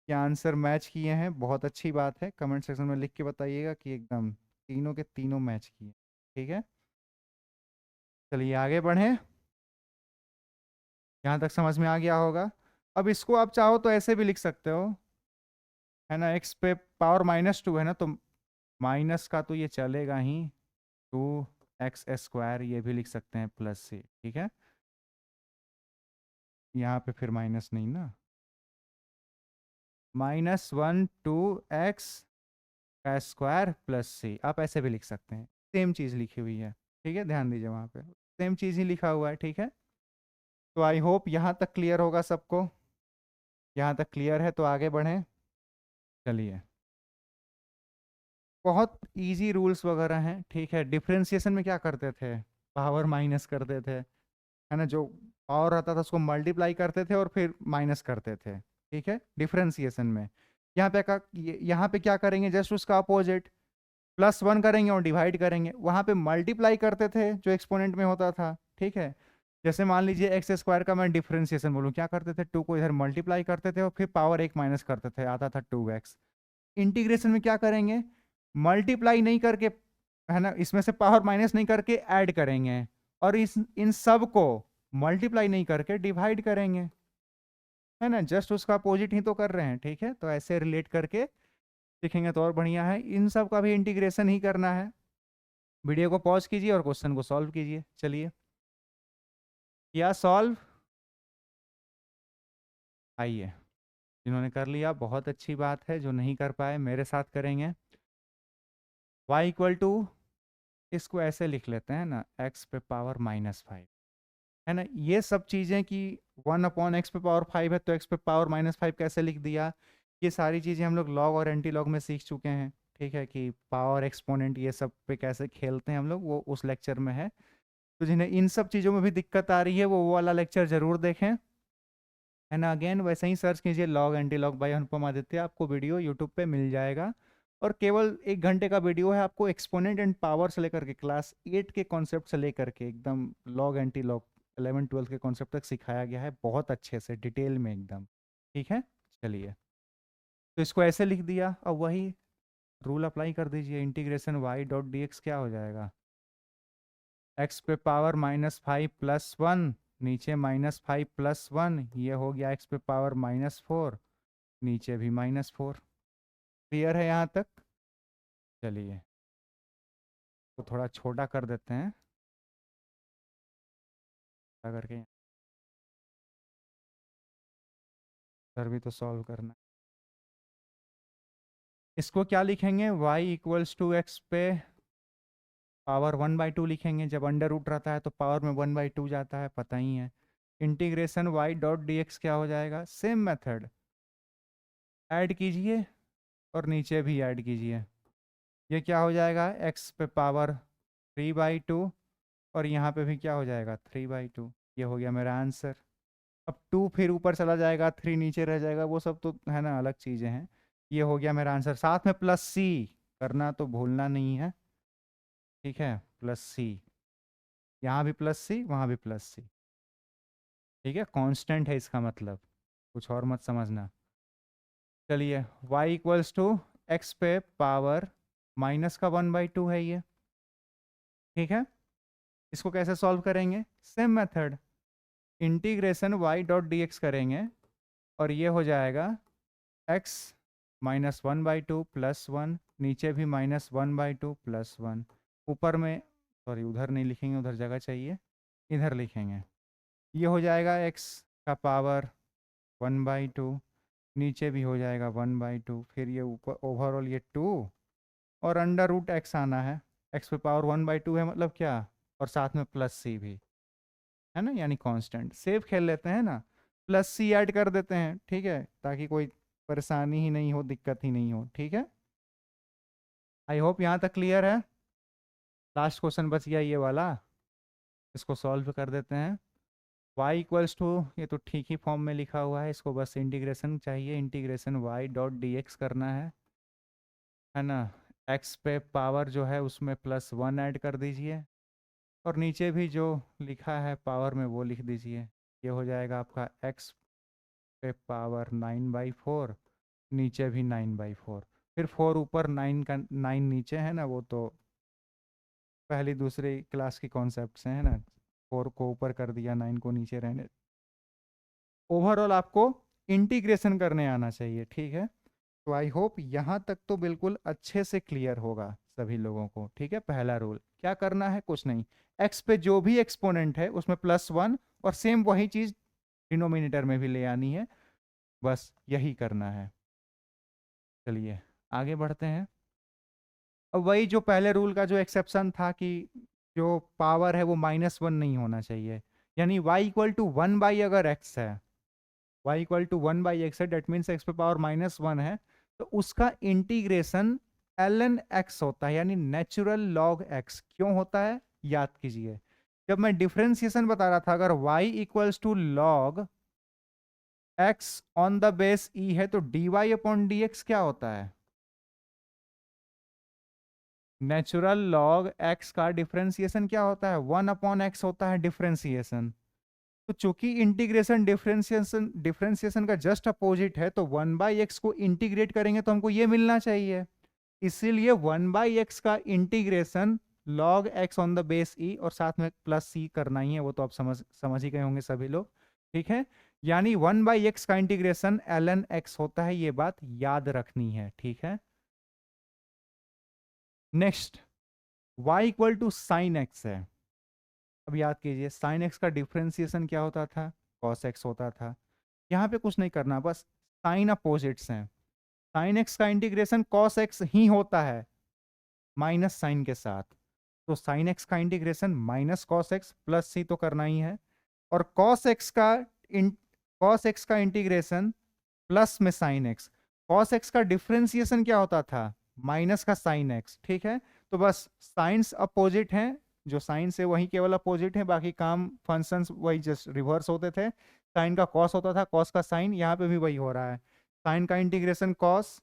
के आंसर मैच किए हैं, बहुत अच्छी बात है। कमेंट सेक्शन में लिख के बताइएगा कि एकदम तीनों के तीनों मैच किए, ठीक है। चलिए आगे बढ़ें, यहाँ तक समझ में आ गया होगा। अब इसको आप चाहो तो ऐसे भी लिख सकते हो, है ना। x पे पावर -2 है ना, तो माइनस का तो ये चलेगा ही, 2 एक्स स्क्वायर, ये भी लिख सकते हैं प्लस सी, ठीक है। यहाँ पे फिर माइनस नहीं ना, -1 2x का स्क्वायर प्लस सी, आप ऐसे भी लिख सकते हैं, सेम चीज़ लिखी हुई है, ठीक है, ध्यान दीजिए वहाँ पे सेम चीज़ ही लिखा हुआ है, ठीक है। तो आई होप यहाँ तक क्लियर होगा सबको, यहाँ तक क्लियर है तो आगे बढ़ें। चलिए, बहुत इजी रूल्स वगैरह हैं, ठीक है। डिफ्रेंशिएशन में क्या करते थे, पावर माइनस करते थे, है ना, जो पावर रहता था उसको मल्टीप्लाई करते थे और फिर माइनस करते थे, ठीक है, डिफ्रेंशिएशन में। यहाँ पे क्या करेंगे, जस्ट उसका अपोजिट, +1 करेंगे और डिवाइड करेंगे। वहाँ पे मल्टीप्लाई करते थे जो एक्सपोनेंट में होता था, ठीक है। जैसे मान लीजिए एक्स स्क्वायर का मैं डिफ्रेंशिएशन बोलूँ, क्या करते थे, 2 को इधर मल्टीप्लाई करते थे और फिर पावर 1 माइनस करते थे, आता था 2x। इंटीग्रेशन में क्या करेंगे, मल्टीप्लाई नहीं करके, है ना, इसमें से पावर माइनस नहीं करके ऐड करेंगे, और इन सब को मल्टीप्लाई नहीं करके डिवाइड करेंगे, है ना, जस्ट उसका अपोजिट ही तो कर रहे हैं, ठीक है। तो ऐसे रिलेट करके सीखेंगे तो और बढ़िया है। इन सब का भी इंटीग्रेशन ही करना है। वीडियो को पॉज कीजिए और क्वेश्चन को सॉल्व कीजिए। चलिए, या सॉल्व, आइए, जिन्होंने कर लिया बहुत अच्छी बात है, जो नहीं कर पाए मेरे साथ करेंगे। y इक्वल टू, इसको ऐसे लिख लेते हैं ना, x पे पावर -5, है ना। ये सब चीज़ें कि 1/x पे पावर 5 है तो x पे पावर -5 कैसे लिख दिया, ये सारी चीज़ें हम लोग लॉग और एंटी लॉग में सीख चुके हैं, ठीक है, कि पावर एक्सपोनेंट ये सब पे कैसे खेलते हैं हम लोग, वो उस लेक्चर में है। तो जिन्हें इन सब चीज़ों में भी दिक्कत आ रही है वो वाला लेक्चर ज़रूर देखें, है ना। अगेन वैसे ही सर्च कीजिए लॉग एंटी लॉग बाय अनुपम आदित्य, आपको वीडियो यूट्यूब पे मिल जाएगा। और केवल 1 घंटे का वीडियो है, आपको एक्सपोनेंट एंड पावर से लेकर के क्लास 8 के कॉन्सेप्ट से लेकर के एकदम लॉग एंटी लॉग 11-12 के कॉन्सेप्ट तक सिखाया गया है, बहुत अच्छे से डिटेल में एकदम, ठीक है। चलिए, तो इसको ऐसे लिख दिया, अब वही रूल अप्लाई कर दीजिए, इंटीग्रेशन y.dx क्या हो जाएगा, x पे पावर -5 + 1, नीचे -5 + 1, ये हो गया x पे पावर -4, नीचे भी -4। क्लियर है यहाँ तक। चलिए, तो थोड़ा छोटा कर देते हैं, छोटा करके, सर भी तो सॉल्व करना है। इसको क्या लिखेंगे, y इक्वल्स टू x पे पावर 1/2 लिखेंगे। जब अंडर रूट रहता है तो पावर में 1/2 जाता है, पता ही है। इंटीग्रेशन y.dx क्या हो जाएगा, सेम मेथड, ऐड कीजिए और नीचे भी ऐड कीजिए। ये क्या हो जाएगा, x पे पावर 3/2 और यहाँ पे भी क्या हो जाएगा 3/2, ये हो गया मेरा आंसर। अब 2 फिर ऊपर चला जाएगा, 3 नीचे रह जाएगा, वो सब तो है ना, अलग चीज़ें हैं। ये हो गया मेरा आंसर, साथ में +c करना तो भूलना नहीं है, ठीक है, +c, यहाँ भी +c, वहाँ भी +c, ठीक है, कांस्टेंट है इसका मतलब, कुछ और मत समझना। चलिए, y इक्वल्स टू x पे पावर माइनस का 1/2 है ये, ठीक है। इसको कैसे सॉल्व करेंगे, सेम मेथड, इंटीग्रेशन y.dx करेंगे और ये हो जाएगा x -1/2 + 1, नीचे भी -1/2 + 1, ऊपर में, सॉरी उधर नहीं लिखेंगे, उधर जगह चाहिए, इधर लिखेंगे। ये हो जाएगा x का पावर 1/2, नीचे भी हो जाएगा 1/2, फिर ये ऊपर ओवरऑल ये 2 और अंडर रूट x आना है, x पे पावर 1/2 है मतलब क्या, और साथ में +c भी है ना, यानी कांस्टेंट। सेव खेल लेते हैं ना, +c ऐड कर देते हैं, ठीक है, ताकि कोई परेशानी ही नहीं हो, दिक्कत ही नहीं हो, ठीक है। आई होप यहाँ तक क्लियर है। लास्ट क्वेश्चन बच गया ये वाला, इसको सॉल्व कर देते हैं। y इक्वल्स टू, ये तो ठीक ही फॉर्म में लिखा हुआ है, इसको बस इंटीग्रेशन चाहिए, इंटीग्रेशन y.dx करना है ना। x पे पावर जो है उसमें +1 ऐड कर दीजिए और नीचे भी जो लिखा है पावर में वो लिख दीजिए। ये हो जाएगा आपका x पे पावर 9/4, नीचे भी 9/4, फिर 4 ऊपर 9 का 9 नीचे, है ना, वो तो पहली दूसरी क्लास की कॉन्सेप्ट से, है ना, 4 को ऊपर कर दिया, 9 को नीचे रहने। ओवरऑल आपको इंटीग्रेशन करने आना चाहिए, ठीक है। तो आई होप यहाँ तक तो बिल्कुल अच्छे से क्लियर होगा। सभी लोगों को, ठीक है। पहला रूल क्या करना है, कुछ नहीं, x पे जो भी एक्सपोनेंट है उसमें +1 और सेम वही चीज डिनोमिनेटर में भी ले आनी है, बस यही करना है। चलिए आगे बढ़ते हैं। अब वही जो पहले रूल का जो एक्सेप्शन था कि जो पावर है वो -1 नहीं होना चाहिए, यानी y=1 अगर x है, y=1 है, डेट मीन्स x पे पावर -1 है, तो उसका इंटीग्रेशन ln x होता है, यानी नेचुरल लॉग x। क्यों होता है, याद कीजिए, जब मैं डिफरेंशिएशन बता रहा था, अगर y=log x on the base e है तो dy/dx क्या होता है, नेचुरल लॉग x का डिफरेंशिएशन क्या होता है, 1/x होता है डिफरेंशिएशन। तो चूंकि इंटीग्रेशन डिफरेंशिएशन का जस्ट अपोजिट है, तो 1/x को इंटीग्रेट करेंगे तो हमको ये मिलना चाहिए, इसीलिए 1/x का integration log x on the base e और साथ में +c करना ही है, वो तो आप समझ ही गए होंगे सभी लोग, ठीक है। यानी 1/x का इंटीग्रेशन ln x होता है, ये बात याद रखनी है, ठीक है। नेक्स्ट y=sin x है। अब याद कीजिए sin x का डिफरेंशिएशन क्या होता था, cos x होता था। यहाँ पे कुछ नहीं करना, बस साइन अपोजिट्स हैं, sin x का इंटीग्रेशन cos x ही होता है माइनस साइन के साथ, तो sin x का integration -cos x plus c तो करना ही है, और cos x का इंटीग्रेशन प्लस में sin x, cos x का डिफरेंशिएशन क्या होता था, माइनस का sin x, ठीक है। तो बस साइंस अपोजिट हैं, जो साइन से वही केवल अपोजिट है, बाकी काम फंक्शंस वही जस्ट रिवर्स होते थे, साइन का कॉस होता था, कॉस का साइन, यहाँ पे भी वही हो रहा है, साइन का इंटीग्रेशन कॉस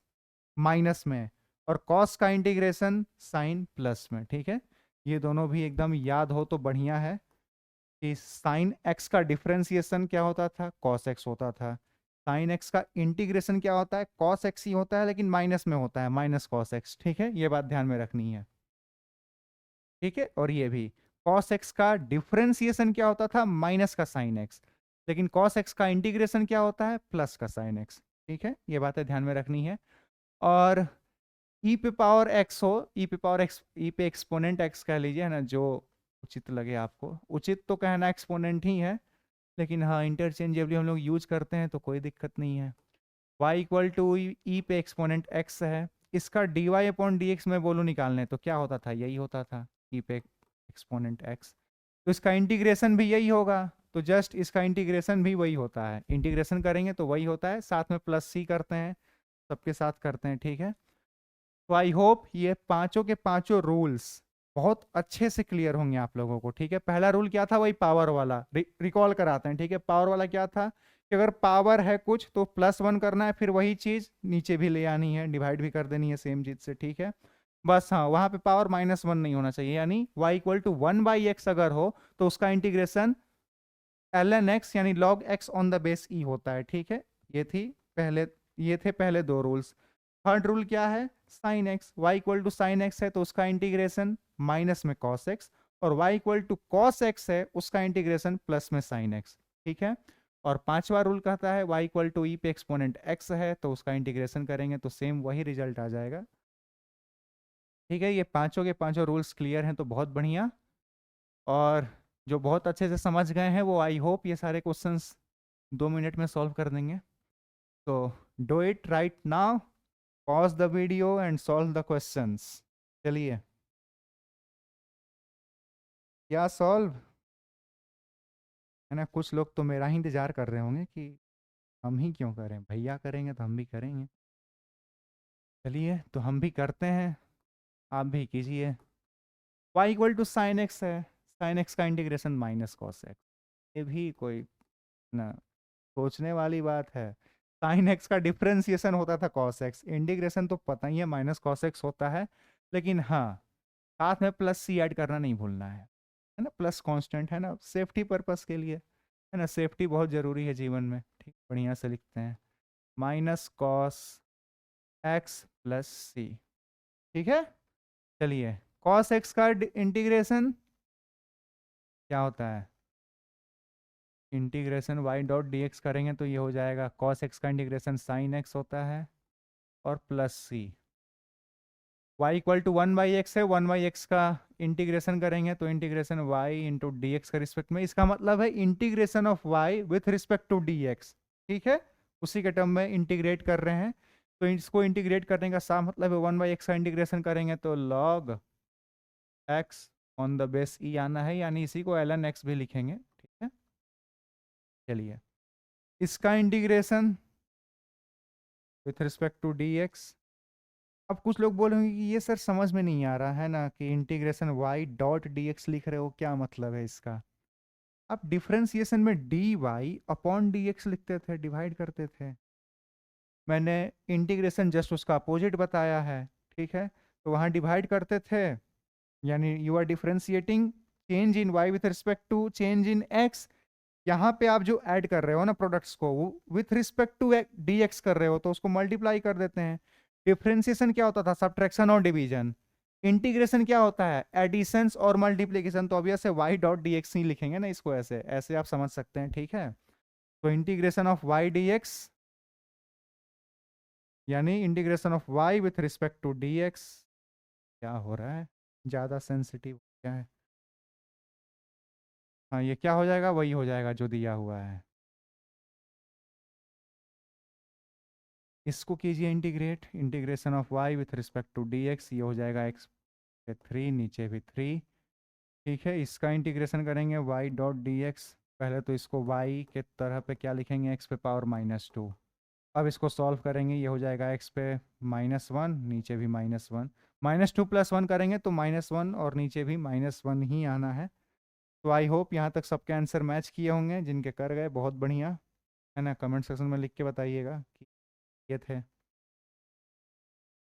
माइनस में और कॉस का इंटीग्रेशन साइन प्लस में, ठीक है। ये दोनों भी एकदम याद हो तो बढ़िया है कि साइन एक्स का डिफरेंशिएशन क्या होता था, कॉस एक्स होता था, साइन एक्स का इंटीग्रेशन क्या होता है, कॉस एक्स ही होता है लेकिन माइनस में होता है, माइनस कॉस एक्स, ठीक है। ये बात ध्यान में रखनी है, ठीक है। और ये भी cos x का डिफरेंशिएशन क्या होता था, माइनस का साइन x, लेकिन cos x का इंटीग्रेशन क्या होता है, प्लस का साइन x, ठीक है। ये बातें ध्यान में रखनी है। और e पे पावर x हो, e पे पावर x, e पे एक्सपोनेंट x कह लीजिए, है ना, जो उचित लगे आपको, उचित तो कहना एक्सपोनेंट ही है, लेकिन हाँ इंटरचेंजेबली हम लोग यूज करते हैं तो कोई दिक्कत नहीं है। y=e पे एक्सपोनेंट x है, इसका dy/dx में बोलूँ निकालने तो क्या होता था, यही होता था, e पे एक्सपोनेंट x, तो इसका इंटीग्रेशन भी यही होगा, तो जस्ट इसका इंटीग्रेशन भी वही होता है, इंटीग्रेशन करेंगे तो वही होता है, साथ में +c करते हैं, सबके साथ करते हैं, ठीक है। तो आई होप ये पांचों के पांचों रूल्स बहुत अच्छे से क्लियर होंगे आप लोगों को, ठीक है। पहला रूल क्या था, वही पावर वाला, रिकॉल कराते हैं, ठीक है। पावर वाला क्या था कि अगर पावर है कुछ तो +1 करना है, फिर वही चीज नीचे भी ले आनी है, डिवाइड भी कर देनी है सेम चीज से, ठीक है। बस हाँ, वहां पे पावर -1 नहीं होना चाहिए, यानी y=1/x अगर हो तो उसका इंटीग्रेशन ln x यानी log x on the base e होता है, ठीक है। पहले ये थे पहले दो रूल्स। थर्ड रूल क्या है, साइन एक्स, y=sin x है तो उसका इंटीग्रेशन माइनस में cos x, और y=cos x है उसका इंटीग्रेशन प्लस में sin x, ठीक है। और पांचवा रूल कहता है y=e पे एक्सपोनेंट x है तो उसका इंटीग्रेशन करेंगे तो सेम वही रिजल्ट आ जाएगा, ठीक है। ये पांचों के पांचों रूल्स क्लियर हैं तो बहुत बढ़िया, और जो बहुत अच्छे से समझ गए हैं वो आई होप ये सारे क्वेश्चंस 2 मिनट में सॉल्व कर देंगे। तो do it right now, pause the video and solve the questions. चलिए, क्या सॉल्व है ना, कुछ लोग तो मेरा ही इंतजार कर रहे होंगे कि हम ही क्यों करें, भैया करेंगे तो हम भी करेंगे। चलिए तो हम भी करते हैं, आप भी कीजिए। y=sin x है, sin x का इंटीग्रेशन -cos x, ये भी कोई ना सोचने वाली बात है। साइन एक्स का डिफरेंशिएशन होता था cos x, इंटीग्रेशन तो पता ही है -cos x होता है, लेकिन हाँ साथ में +c ऐड करना नहीं भूलना है ना, प्लस कांस्टेंट है ना, सेफ्टी पर्पस के लिए, है ना, सेफ्टी बहुत जरूरी है जीवन में, ठीक। बढ़िया से लिखते हैं -cos x + c, ठीक है। चलिए cos x का इंटीग्रेशन क्या होता है, इंटीग्रेशन y.dx करेंगे तो ये हो जाएगा, cos x का इंटीग्रेशन sin x होता है और +c, y equal to 1/x है, 1/x का इंटीग्रेशन करेंगे तो integration y into d x के रिस्पेक्ट में, इसका मतलब है integration of y with respect to dx। ठीक है, उसी के टर्म में इंटीग्रेट कर रहे हैं, तो इसको इंटीग्रेट करने का सा मतलब है 1/x का इंटीग्रेशन करेंगे तो log x on the base e आना है, यानी इसी को ln x भी लिखेंगे। ठीक है, चलिए इसका integration with respect to dx। अब कुछ लोग बोलेंगे कि ये सर समझ में नहीं आ रहा है ना कि integration y dot d x लिख रहे हो, क्या मतलब है इसका। आप डिफरेंशिएशन में d y upon d x लिखते थे, डिवाइड करते थे। मैंने इंटीग्रेशन जस्ट उसका अपोजिट बताया है। ठीक है, तो वहाँ डिवाइड करते थे, यानी you are differentiating change in y with respect to change in x। यहाँ पे आप जो ऐड कर रहे हो ना प्रोडक्ट्स को, वो with respect to d x कर रहे हो, तो उसको मल्टीप्लाई कर देते हैं। डिफरेंशिएशन क्या होता था, सब्ट्रैक्शन और डिवीजन। इंटीग्रेशन क्या होता है, एडिशन और मल्टीप्लीकेशन। तो अभी ऐसे y डॉट डी एक्स ही लिखेंगे ना इसको, ऐसे ऐसे आप समझ सकते हैं। ठीक है, तो integration of y d x, यानी integration of y with respect to d x. क्या हो रहा है, ज़्यादा सेंसिटिव क्या है। हाँ, ये क्या हो जाएगा, वही हो जाएगा जो दिया हुआ है। इसको कीजिए integrate, integration of y with respect to d x, ये हो जाएगा x पे 3, नीचे भी 3। ठीक है, इसका इंटीग्रेशन करेंगे y डॉट डी एक्स। पहले तो इसको y के तरह पे क्या लिखेंगे, x पे पावर -2। अब इसको सॉल्व करेंगे, ये हो जाएगा x पे -1, नीचे भी -1। -2 + 1 करेंगे तो -1, और नीचे भी -1 ही आना है। तो आई होप यहाँ तक सबके आंसर मैच किए होंगे, जिनके कर गए बहुत बढ़िया है ना। कमेंट सेक्शन में लिख के बताइएगा कि ये थे।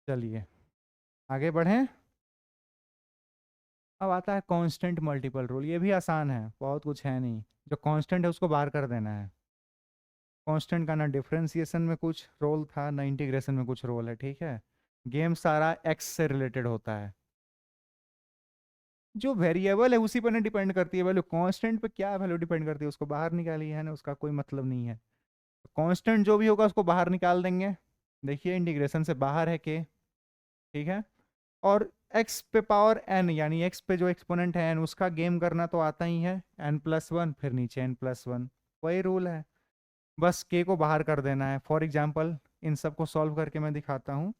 चलिए आगे बढ़ें। अब आता है कांस्टेंट मल्टीपल रूल। ये भी आसान है, बहुत कुछ है नहीं। जो कांस्टेंट है उसको बाहर कर देना है। कांस्टेंट का ना डिफरेंशिएशन में कुछ रोल था, ना इंटीग्रेशन में कुछ रोल है। ठीक है, गेम सारा एक्स से रिलेटेड होता है। जो वेरिएबल है उसी पर नहीं डिपेंड करती है वैल्यू, कांस्टेंट पे क्या वैल्यू डिपेंड करती है, उसको बाहर निकाली है ना, उसका कोई मतलब नहीं है। कांस्टेंट जो भी होगा उसको बाहर निकाल देंगे। देखिए इंटीग्रेशन से बाहर है के। ठीक है, और x पे पावर n, यानी x पे जो एक्सपोनेंट है n, उसका गेम करना तो आता ही है, n+1 फिर नीचे n+1, वही रूल है। बस k को बाहर कर देना है। फॉर एग्जांपल इन सब को सॉल्व करके मैं दिखाता हूँ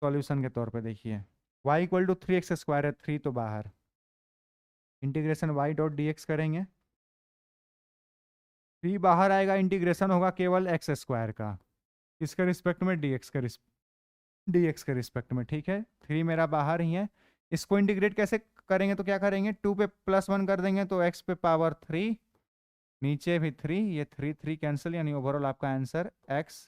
सॉल्यूशन के तौर पे। देखिए y इक्वल टू 3x² है, 3 तो बाहर। Integration y dot d x करेंगे, 3 बाहर आएगा, इंटीग्रेशन होगा केवल x² का, इसके रिस्पेक्ट में डी एक्स के रिस्पेक्ट में। ठीक है, 3 मेरा बाहर ही है। इसको इंटीग्रेट कैसे करेंगे, तो क्या करेंगे, 2 पे +1 कर देंगे तो x पे पावर 3, नीचे भी 3, ये 3 3 कैंसिल, यानी ओवरऑल आपका आंसर x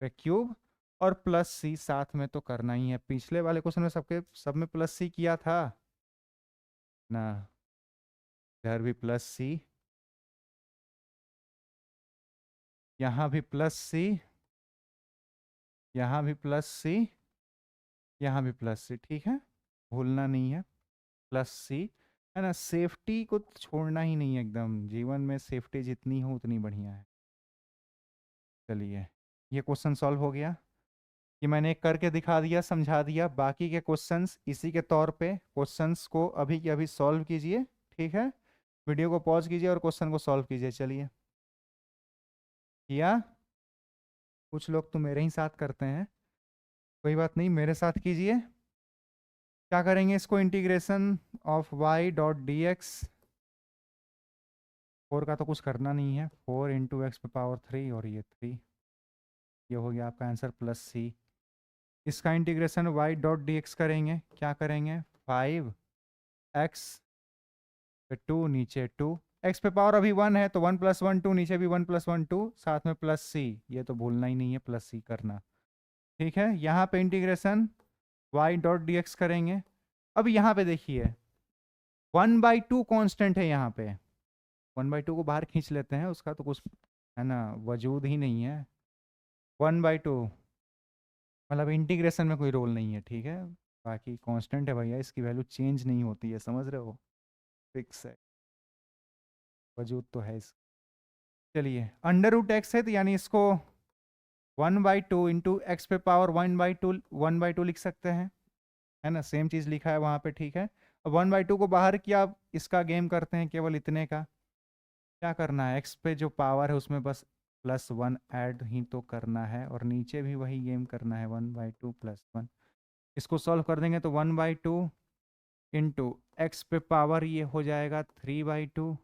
पे क्यूब और +c साथ में तो करना ही है। पिछले वाले क्वेश्चन में सब में +c किया था ना, इधर भी +c, यहाँ भी +c, यहाँ भी +c, यहाँ भी +c। ठीक है, भूलना नहीं है, +c है ना। सेफ्टी को तो छोड़ना ही नहीं है, एकदम जीवन में सेफ्टी जितनी हो उतनी बढ़िया है। चलिए ये क्वेश्चन सॉल्व हो गया, ये मैंने एक करके दिखा दिया, समझा दिया। बाकी के क्वेश्चंस इसी के तौर पे, क्वेश्चंस को अभी के अभी सॉल्व कीजिए। ठीक है, वीडियो को पॉज कीजिए और क्वेश्चन को सॉल्व कीजिए। चलिए किया, कुछ लोग तो मेरे ही साथ करते हैं, कोई बात नहीं, मेरे साथ कीजिए। क्या करेंगे, इसको integration of y dot d x, 4 का तो कुछ करना नहीं है, 4 इंटू एक्स पे पावर 3 और ये 3, ये हो गया आपका आंसर +c। इसका integration y dot d x करेंगे, क्या करेंगे, 5x पे 2, नीचे 2, x पे पावर अभी 1 है तो 1 + 1 2, नीचे भी 1 + 1 2, साथ में +c, ये तो भूलना ही नहीं है, +c करना। ठीक है, यहाँ पे integration y dot d x करेंगे। अब यहाँ पे देखिए 1/2 कांस्टेंट है, यहाँ पे 1/2 को बाहर खींच लेते हैं, उसका तो कुछ है ना वजूद ही नहीं है। 1/2 मतलब इंटीग्रेशन में कोई रोल नहीं है। ठीक है, बाकी कांस्टेंट है भैया, इसकी वैल्यू चेंज नहीं होती है, समझ रहे हो, फिक्स है, वजूद तो है इस। चलिए √x है तो यानी इसको 1/2 इंटू एक्स पे पावर 1/2 लिख सकते हैं, है ना, सेम चीज़ लिखा है वहाँ पे, ठीक है। अब 1/2 को बाहर किया, अब इसका गेम करते हैं केवल इतने का। क्या करना है, एक्स पे जो पावर है उसमें बस +1 ऐड ही तो करना है, और नीचे भी वही गेम करना है, 1/2 +1। इसको सॉल्व कर देंगे तो 1/2 इंटू एक्स पे पावर ये हो जाएगा 3/2,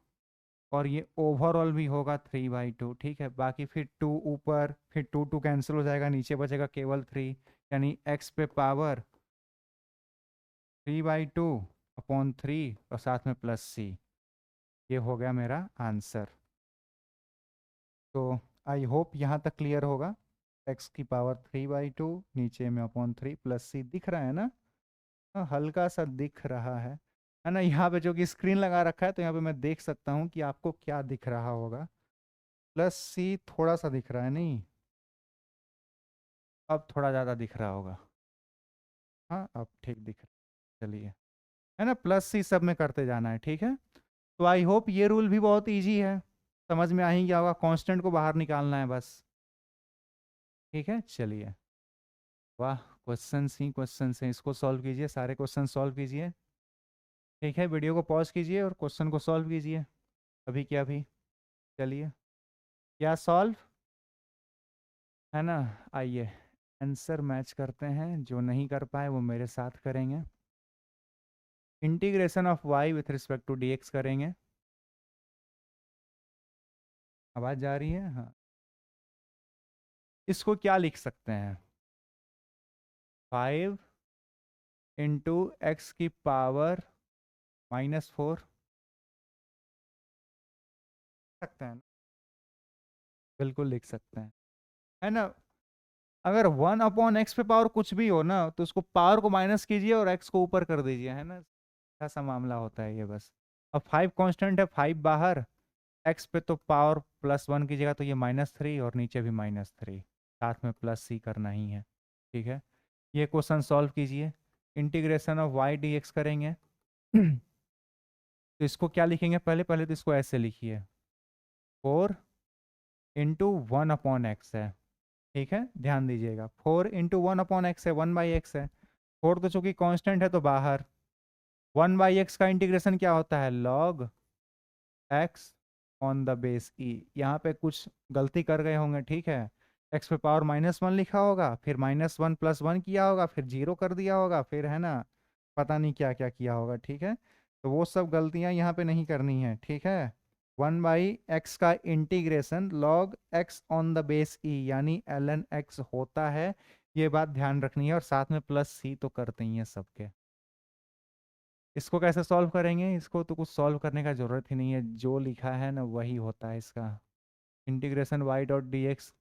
और ये ओवरऑल भी होगा 3/2, ठीक है। बाकी फिर 2 ऊपर, फिर 2 कैंसिल हो जाएगा, नीचे बचेगा केवल 3, यानी एक्स पे पावर 3/2/3 और साथ में +c। ये हो गया मेरा आंसर। तो आई होप यहाँ तक क्लियर होगा। एक्स की पावर 3/2, नीचे में /3 +c दिख रहा है ना? हाँ, हल्का सा दिख रहा है ना। यहाँ पे जो कि स्क्रीन लगा रखा है तो यहाँ पे मैं देख सकता हूँ कि आपको क्या दिख रहा होगा। +c थोड़ा सा दिख रहा है, नहीं अब थोड़ा ज़्यादा दिख रहा होगा। हाँ, अब ठीक दिख रहा है, चलिए, है ना। +c सब में करते जाना है, ठीक है। तो आई होप ये रूल भी बहुत ईजी है, समझ में आ ही गया होगा। कांस्टेंट को बाहर निकालना है बस, ठीक है। चलिए, वाह, क्वेश्चन ही इसको सॉल्व कीजिए, सारे क्वेश्चन सॉल्व कीजिए, ठीक है। वीडियो को पॉज कीजिए और क्वेश्चन को सॉल्व कीजिए अभी क्या अभी। चलिए, क्या सॉल्व, है ना। आइए आंसर मैच करते हैं, जो नहीं कर पाए वो मेरे साथ करेंगे। Integration of y with respect to dx करेंगे। आवाज़ जा रही है? हाँ। इसको क्या लिख सकते हैं, 5 इंटू एक्स की पावर -4 सकते हैं ना? बिल्कुल लिख सकते हैं, है ना। अगर 1/x पे पावर कुछ भी हो ना, तो उसको पावर को माइनस कीजिए और x को ऊपर कर दीजिए, है ना। ऐसा मामला होता है ये बस। अब 5 कांस्टेंट है, 5 बाहर, x पे तो पावर +1 कीजिएगा तो ये -3, और नीचे भी -3, साथ में +c करना ही है, ठीक है। ये क्वेश्चन सॉल्व कीजिए। इंटीग्रेशन ऑफ y dx करेंगे। तो इसको क्या लिखेंगे, पहले पहले तो इसको ऐसे लिखिए, 4 इंटू 1/x है, ठीक है। ध्यान दीजिएगा, 4 इंटू 1/x है, 1/x है। 4 तो चूंकि कांस्टेंट है तो बाहर, 1/x का इंटीग्रेशन क्या होता है, log x on the base e। यहाँ पे कुछ गलती कर गए होंगे, ठीक है। x पे पावर -1 लिखा होगा, फिर -1 +1 किया होगा, फिर 0 कर दिया होगा, फिर, है ना, पता नहीं क्या क्या किया होगा, ठीक है। तो वो सब गलतियाँ यहाँ पे नहीं करनी है, ठीक है। 1/x का integration log x on the base e यानी ln x होता है, ये बात ध्यान रखनी है, और साथ में +c तो करते ही हैं सबके। इसको कैसे सॉल्व करेंगे, इसको तो कुछ सॉल्व करने का ज़रूरत ही नहीं है, जो लिखा है ना वही होता है इसका। Integration y dot d x,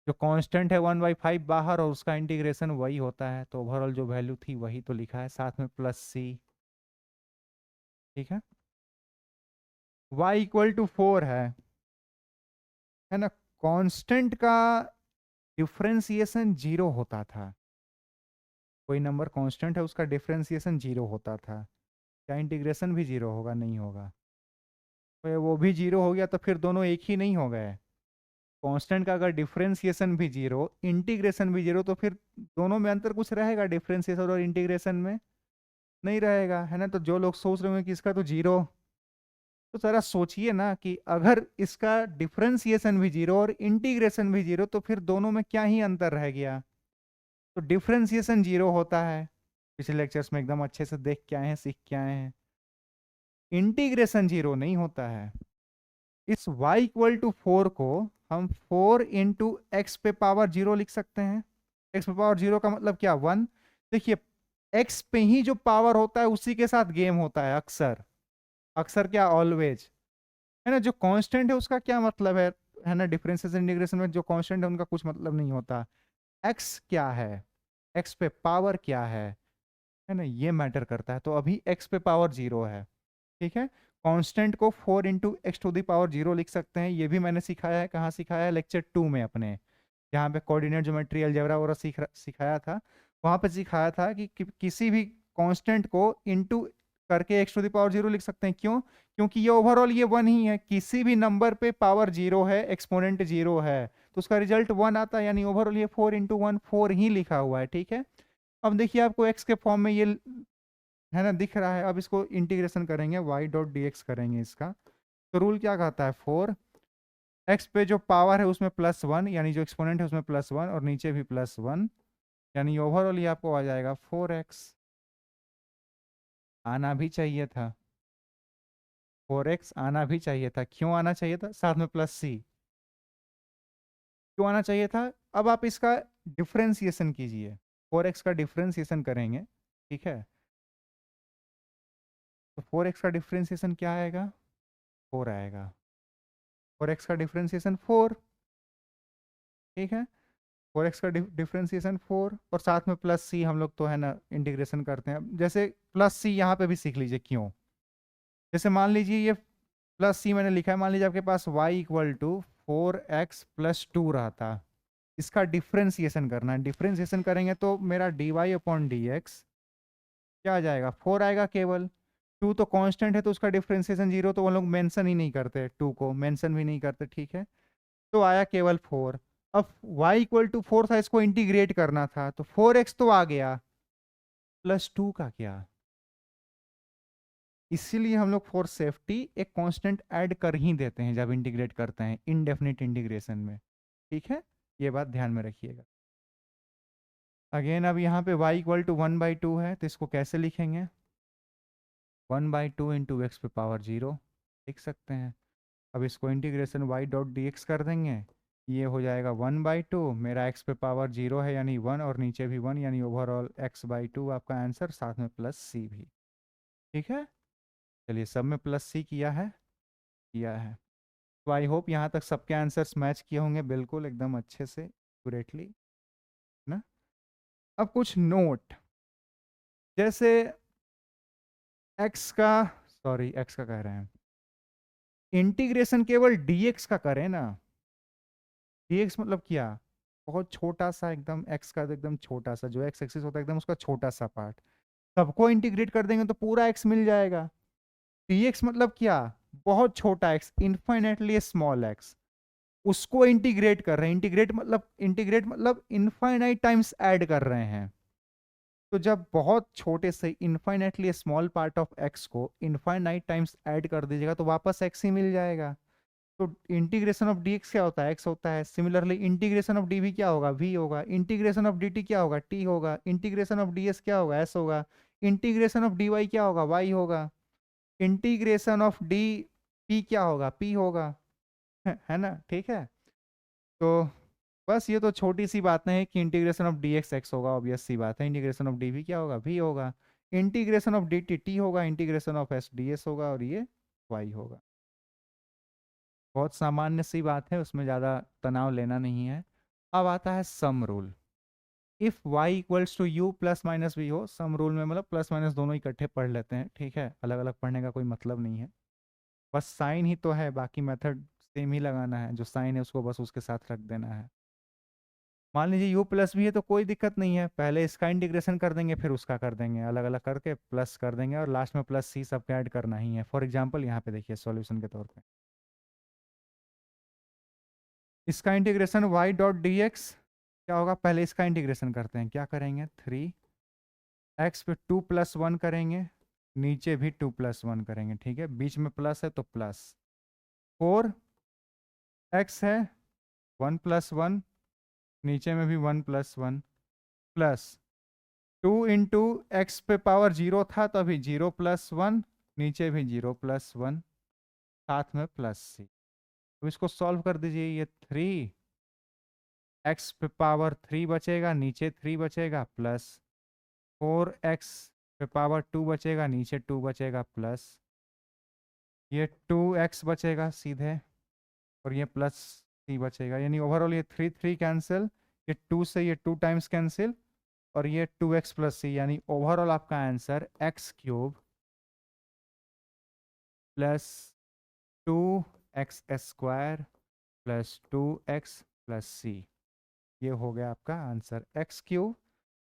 जो कांस्टेंट है 1/5 बाहर, और उसका इंटीग्रेशन वही होता है, तो ओवरऑल जो वैल्यू थी वही तो लिखा है, साथ में +c, ठीक है। y = 4 है ना। कांस्टेंट का डिफ्रेंसिएशन 0 होता था, कोई नंबर कांस्टेंट है उसका डिफ्रेंसिएशन 0 होता था, क्या इंटीग्रेशन भी 0 होगा? नहीं होगा। तो वो भी 0 हो गया तो फिर दोनों एक ही नहीं हो गए। कांस्टेंट का अगर डिफरेंशिएशन भी 0, इंटीग्रेशन भी 0, तो फिर दोनों में अंतर कुछ रहेगा डिफरेंशिएशन और इंटीग्रेशन में? नहीं रहेगा, है ना। तो जो लोग सोच रहे होंगे कि इसका तो 0, तो जरा सोचिए ना कि अगर इसका डिफरेंशिएशन भी 0 और इंटीग्रेशन भी 0, तो फिर दोनों में क्या ही अंतर रह गया। तो डिफरेंशिएशन 0 होता है, पिछले लेक्चर्स में एकदम अच्छे से देख के आए हैं, सीख के आए हैं। इंटीग्रेशन 0 नहीं होता है। इस y = 4 को हम 4 इंटू एक्स पे पावर 0 लिख सकते हैं। x पे पावर 0 का मतलब क्या, 1। देखिए, x पे ही जो पावर होता है उसी के साथ गेम होता है अक्सर, अक्सर क्या, ऑलवेज, है ना। जो कांस्टेंट है उसका क्या मतलब है ना। डिफरेंसेस इंटीग्रेशन में जो कांस्टेंट है उनका कुछ मतलब नहीं होता। x क्या है, x पे पावर क्या है ना, ये मैटर करता है। तो अभी x पे पावर 0 है, ठीक है। कांस्टेंट को 4 into x to the power 0 लिख सकते हैं, ये भी मैंने सिखाया है। कहाँ सिखाया है? लेक्चर 2 में अपने, जहाँ पे कोऑर्डिनेट ज्योमेट्री अलजेब्रा वगैरह सिखाया था। वहाँ पे सिखाया था कि किसी भी कांस्टेंट को इंटू करके x टू द पावर 0 लिख सकते हैं। क्यों? क्योंकि ये ओवरऑल ये 1 ही है, किसी भी नंबर पे पावर 0 है, एक्सपोनेंट 0 है, तो उसका रिजल्ट 1 आता है, यानी ओवरऑल ये 4 इंटू 1 4 ही लिखा हुआ है। ठीक है, अब देखिए आपको x के फॉर्म में ये है ना दिख रहा है। अब इसको इंटीग्रेशन करेंगे, y डॉट डी एक्स करेंगे इसका, तो रूल क्या कहता है, 4 x पे जो पावर है उसमें +1, यानी जो एक्सपोनेंट है उसमें +1 और नीचे भी +1, यानी ओवरऑल ये आपको आ जाएगा 4x। आना भी चाहिए था, 4x आना भी चाहिए था। क्यों आना चाहिए था? साथ में +c क्यों आना चाहिए था? अब आप इसका डिफ्रेंसिएशन कीजिए, 4x का डिफ्रेंसिएशन करेंगे। ठीक है, तो 4x का डिफ्रेंसिएशन क्या आएगा? 4 आएगा। 4x का डिफ्रेंसिएशन 4। ठीक है, 4x का डिफ्रेंसिएशन 4 और साथ में +c हम लोग तो है ना इंटीग्रेशन करते हैं। जैसे +c यहाँ पे भी सीख लीजिए क्यों। जैसे मान लीजिए ये +c मैंने लिखा है, मान लीजिए आपके पास y इक्वल टू 4x + 2 रहता, इसका डिफ्रेंसिएशन करना है। डिफ्रेंसिएशन करेंगे तो मेरा dy अपॉन डी एक्स क्या आ जाएगा? 4 आएगा केवल। 2 तो कांस्टेंट है तो उसका डिफ्रेंसिएशन 0, तो वो लोग मेंशन ही नहीं करते, 2 को मेंशन भी नहीं करते। ठीक है, तो आया केवल 4। अब y इक्वल टू 4 था, इसको इंटीग्रेट करना था, तो 4x तो आ गया, +2 का क्या? इसीलिए हम लोग फॉर सेफ्टी एक कांस्टेंट ऐड कर ही देते हैं जब इंटीग्रेट करते हैं इनडेफिनिट इंटीग्रेशन में। ठीक है, ये बात ध्यान में रखिएगा। अगेन अब यहाँ पे y इक्वल टू 1/2 है, तो इसको कैसे लिखेंगे? 1/2 इंटू एक्स पे पावर 0 लिख सकते हैं। अब इसको integration y dot d x कर देंगे, ये हो जाएगा 1/2, मेरा x पे पावर 0 है यानी 1 और नीचे भी 1, यानी ओवरऑल x/2 आपका आंसर, साथ में +c भी। ठीक है, चलिए सब में +c किया है, किया है। तो आई होप यहाँ तक सबके आंसर्स मैच किए होंगे बिल्कुल एकदम अच्छे से एक्यूरेटली ना। अब कुछ नोट, जैसे x का, सॉरी x का कह रहे हैं, इंटीग्रेशन केवल dx का करें ना। dx मतलब क्या? बहुत छोटा सा एकदम, x का तो एकदम छोटा सा, जो x एक्सिस होता है एकदम उसका छोटा सा पार्ट, सबको इंटीग्रेट कर देंगे तो पूरा x मिल जाएगा। dx मतलब क्या? बहुत छोटा x, इनफाइनेटली स्मॉल x, उसको इंटीग्रेट कर रहे हैं। इंटीग्रेट मतलब इनफाइनाइट टाइम्स ऐड कर रहे हैं। तो जब बहुत छोटे से infinitely small part of x को इनफाइनाइट टाइम्स ऐड कर दीजिएगा तो वापस x ही मिल जाएगा। तो इंटीग्रेशन ऑफ dx क्या होता है? x होता है। सिमिलरली इंटीग्रेशन ऑफ dv क्या होगा? v होगा। इंटीग्रेशन ऑफ dt क्या होगा? t होगा। इंटीग्रेशन ऑफ ds क्या होगा? s होगा। इंटीग्रेशन ऑफ dy क्या होगा? y होगा। इंटीग्रेशन ऑफ dp क्या होगा? p होगा। है ना? ठीक है, तो बस ये तो छोटी सी बातें हैं कि integration of D x x होगा, ऑब्वियस सी बात है। इंटीग्रेशन ऑफ डी वी क्या होगा? वी होगा। Integration of d t t होगा। Integration of s d s होगा, और ये वाई होगा। बहुत सामान्य सी बात है, उसमें ज़्यादा तनाव लेना नहीं है। अब आता है sum rule. If y equals to u plus minus v हो, सम रूल में मतलब प्लस माइनस दोनों इकट्ठे पढ़ लेते हैं। ठीक है, अलग अलग पढ़ने का कोई मतलब नहीं है, बस साइन ही तो है, बाकी मेथड सेम ही लगाना है। जो साइन है उसको बस उसके साथ रख देना है। मान लीजिए u प्लस भी है तो कोई दिक्कत नहीं है, पहले इसका इंटीग्रेशन कर देंगे फिर उसका कर देंगे, अलग अलग करके प्लस कर देंगे और लास्ट में +c सबके ऐड करना ही है। फॉर एग्जांपल यहाँ पे देखिए सॉल्यूशन के तौर पे इसका integration y dot d x क्या होगा? पहले इसका इंटीग्रेशन करते हैं, क्या करेंगे? 3x पे 2 + 1 करेंगे, नीचे भी 2 + 1 करेंगे। ठीक है, बीच में प्लस है तो प्लस, 4x है 1 + 1, नीचे में भी 1 + 1 प्लस 2 इंटू एक्स पे पावर 0 था तो अभी 0 + 1, नीचे भी 0 + 1, साथ में +c। तो इसको सॉल्व कर दीजिए, ये 3 एक्स पे पावर 3 बचेगा, नीचे 3 बचेगा, प्लस 4x पे पावर 2 बचेगा, नीचे 2 बचेगा, प्लस ये 2x बचेगा सीधे, और ये +c बचेगा, यानी ओवरऑल ये 3 3 कैंसिल, ये 2 से ये 2 टाइम्स कैंसिल, और ये 2x + c, यानी ओवरऑल आपका answer x³ plus 2x² plus 2x + c, ये हो गया आपका answer. x³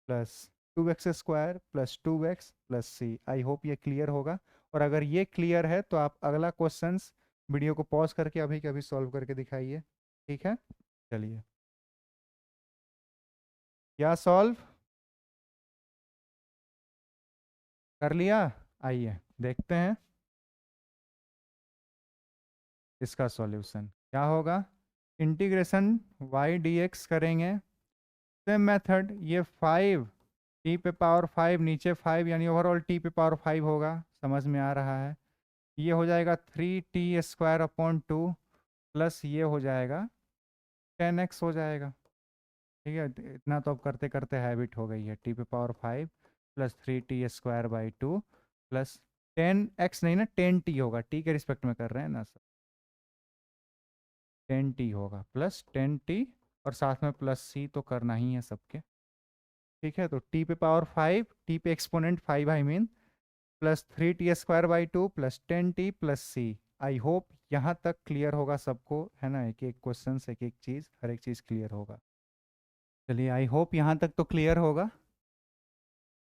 plus 2x² plus 2x plus c. I hope ये क्लियर होगा, और अगर ये क्लियर है तो आप अगला क्वेश्चंस वीडियो को पॉज करके अभी के अभी सॉल्व करके दिखाइए। ठीक है, चलिए। क्या सॉल्व कर लिया? आइए देखते हैं इसका सॉल्यूशन क्या होगा। इंटीग्रेशन y dx करेंगे, सेम मेथड। ये 5 t पे पावर 5 नीचे 5 यानी ओवरऑल t पे पावर 5 होगा, समझ में आ रहा है। ये हो जाएगा 3t² अपॉन 2 प्लस ये हो जाएगा 10x हो जाएगा। ठीक है, इतना तो अब करते करते हैबिट हो गई है। t पे power 5 plus 3t² by 2 plus 10x नहीं ना 10t होगा, t के रिस्पेक्ट में कर रहे हैं ना सर। 10t होगा प्लस 10t और साथ में प्लस c तो करना ही है सबके। ठीक है, तो t पे पावर 5, t पे exponent 5 I mean, plus 3t² by 2 plus 10t plus c। I hope यहाँ तक क्लियर होगा सबको, है ना। एक एक क्वेश्चन एक एक चीज़, हर एक चीज़ क्लियर होगा। चलिए, आई होप यहाँ तक तो क्लियर होगा।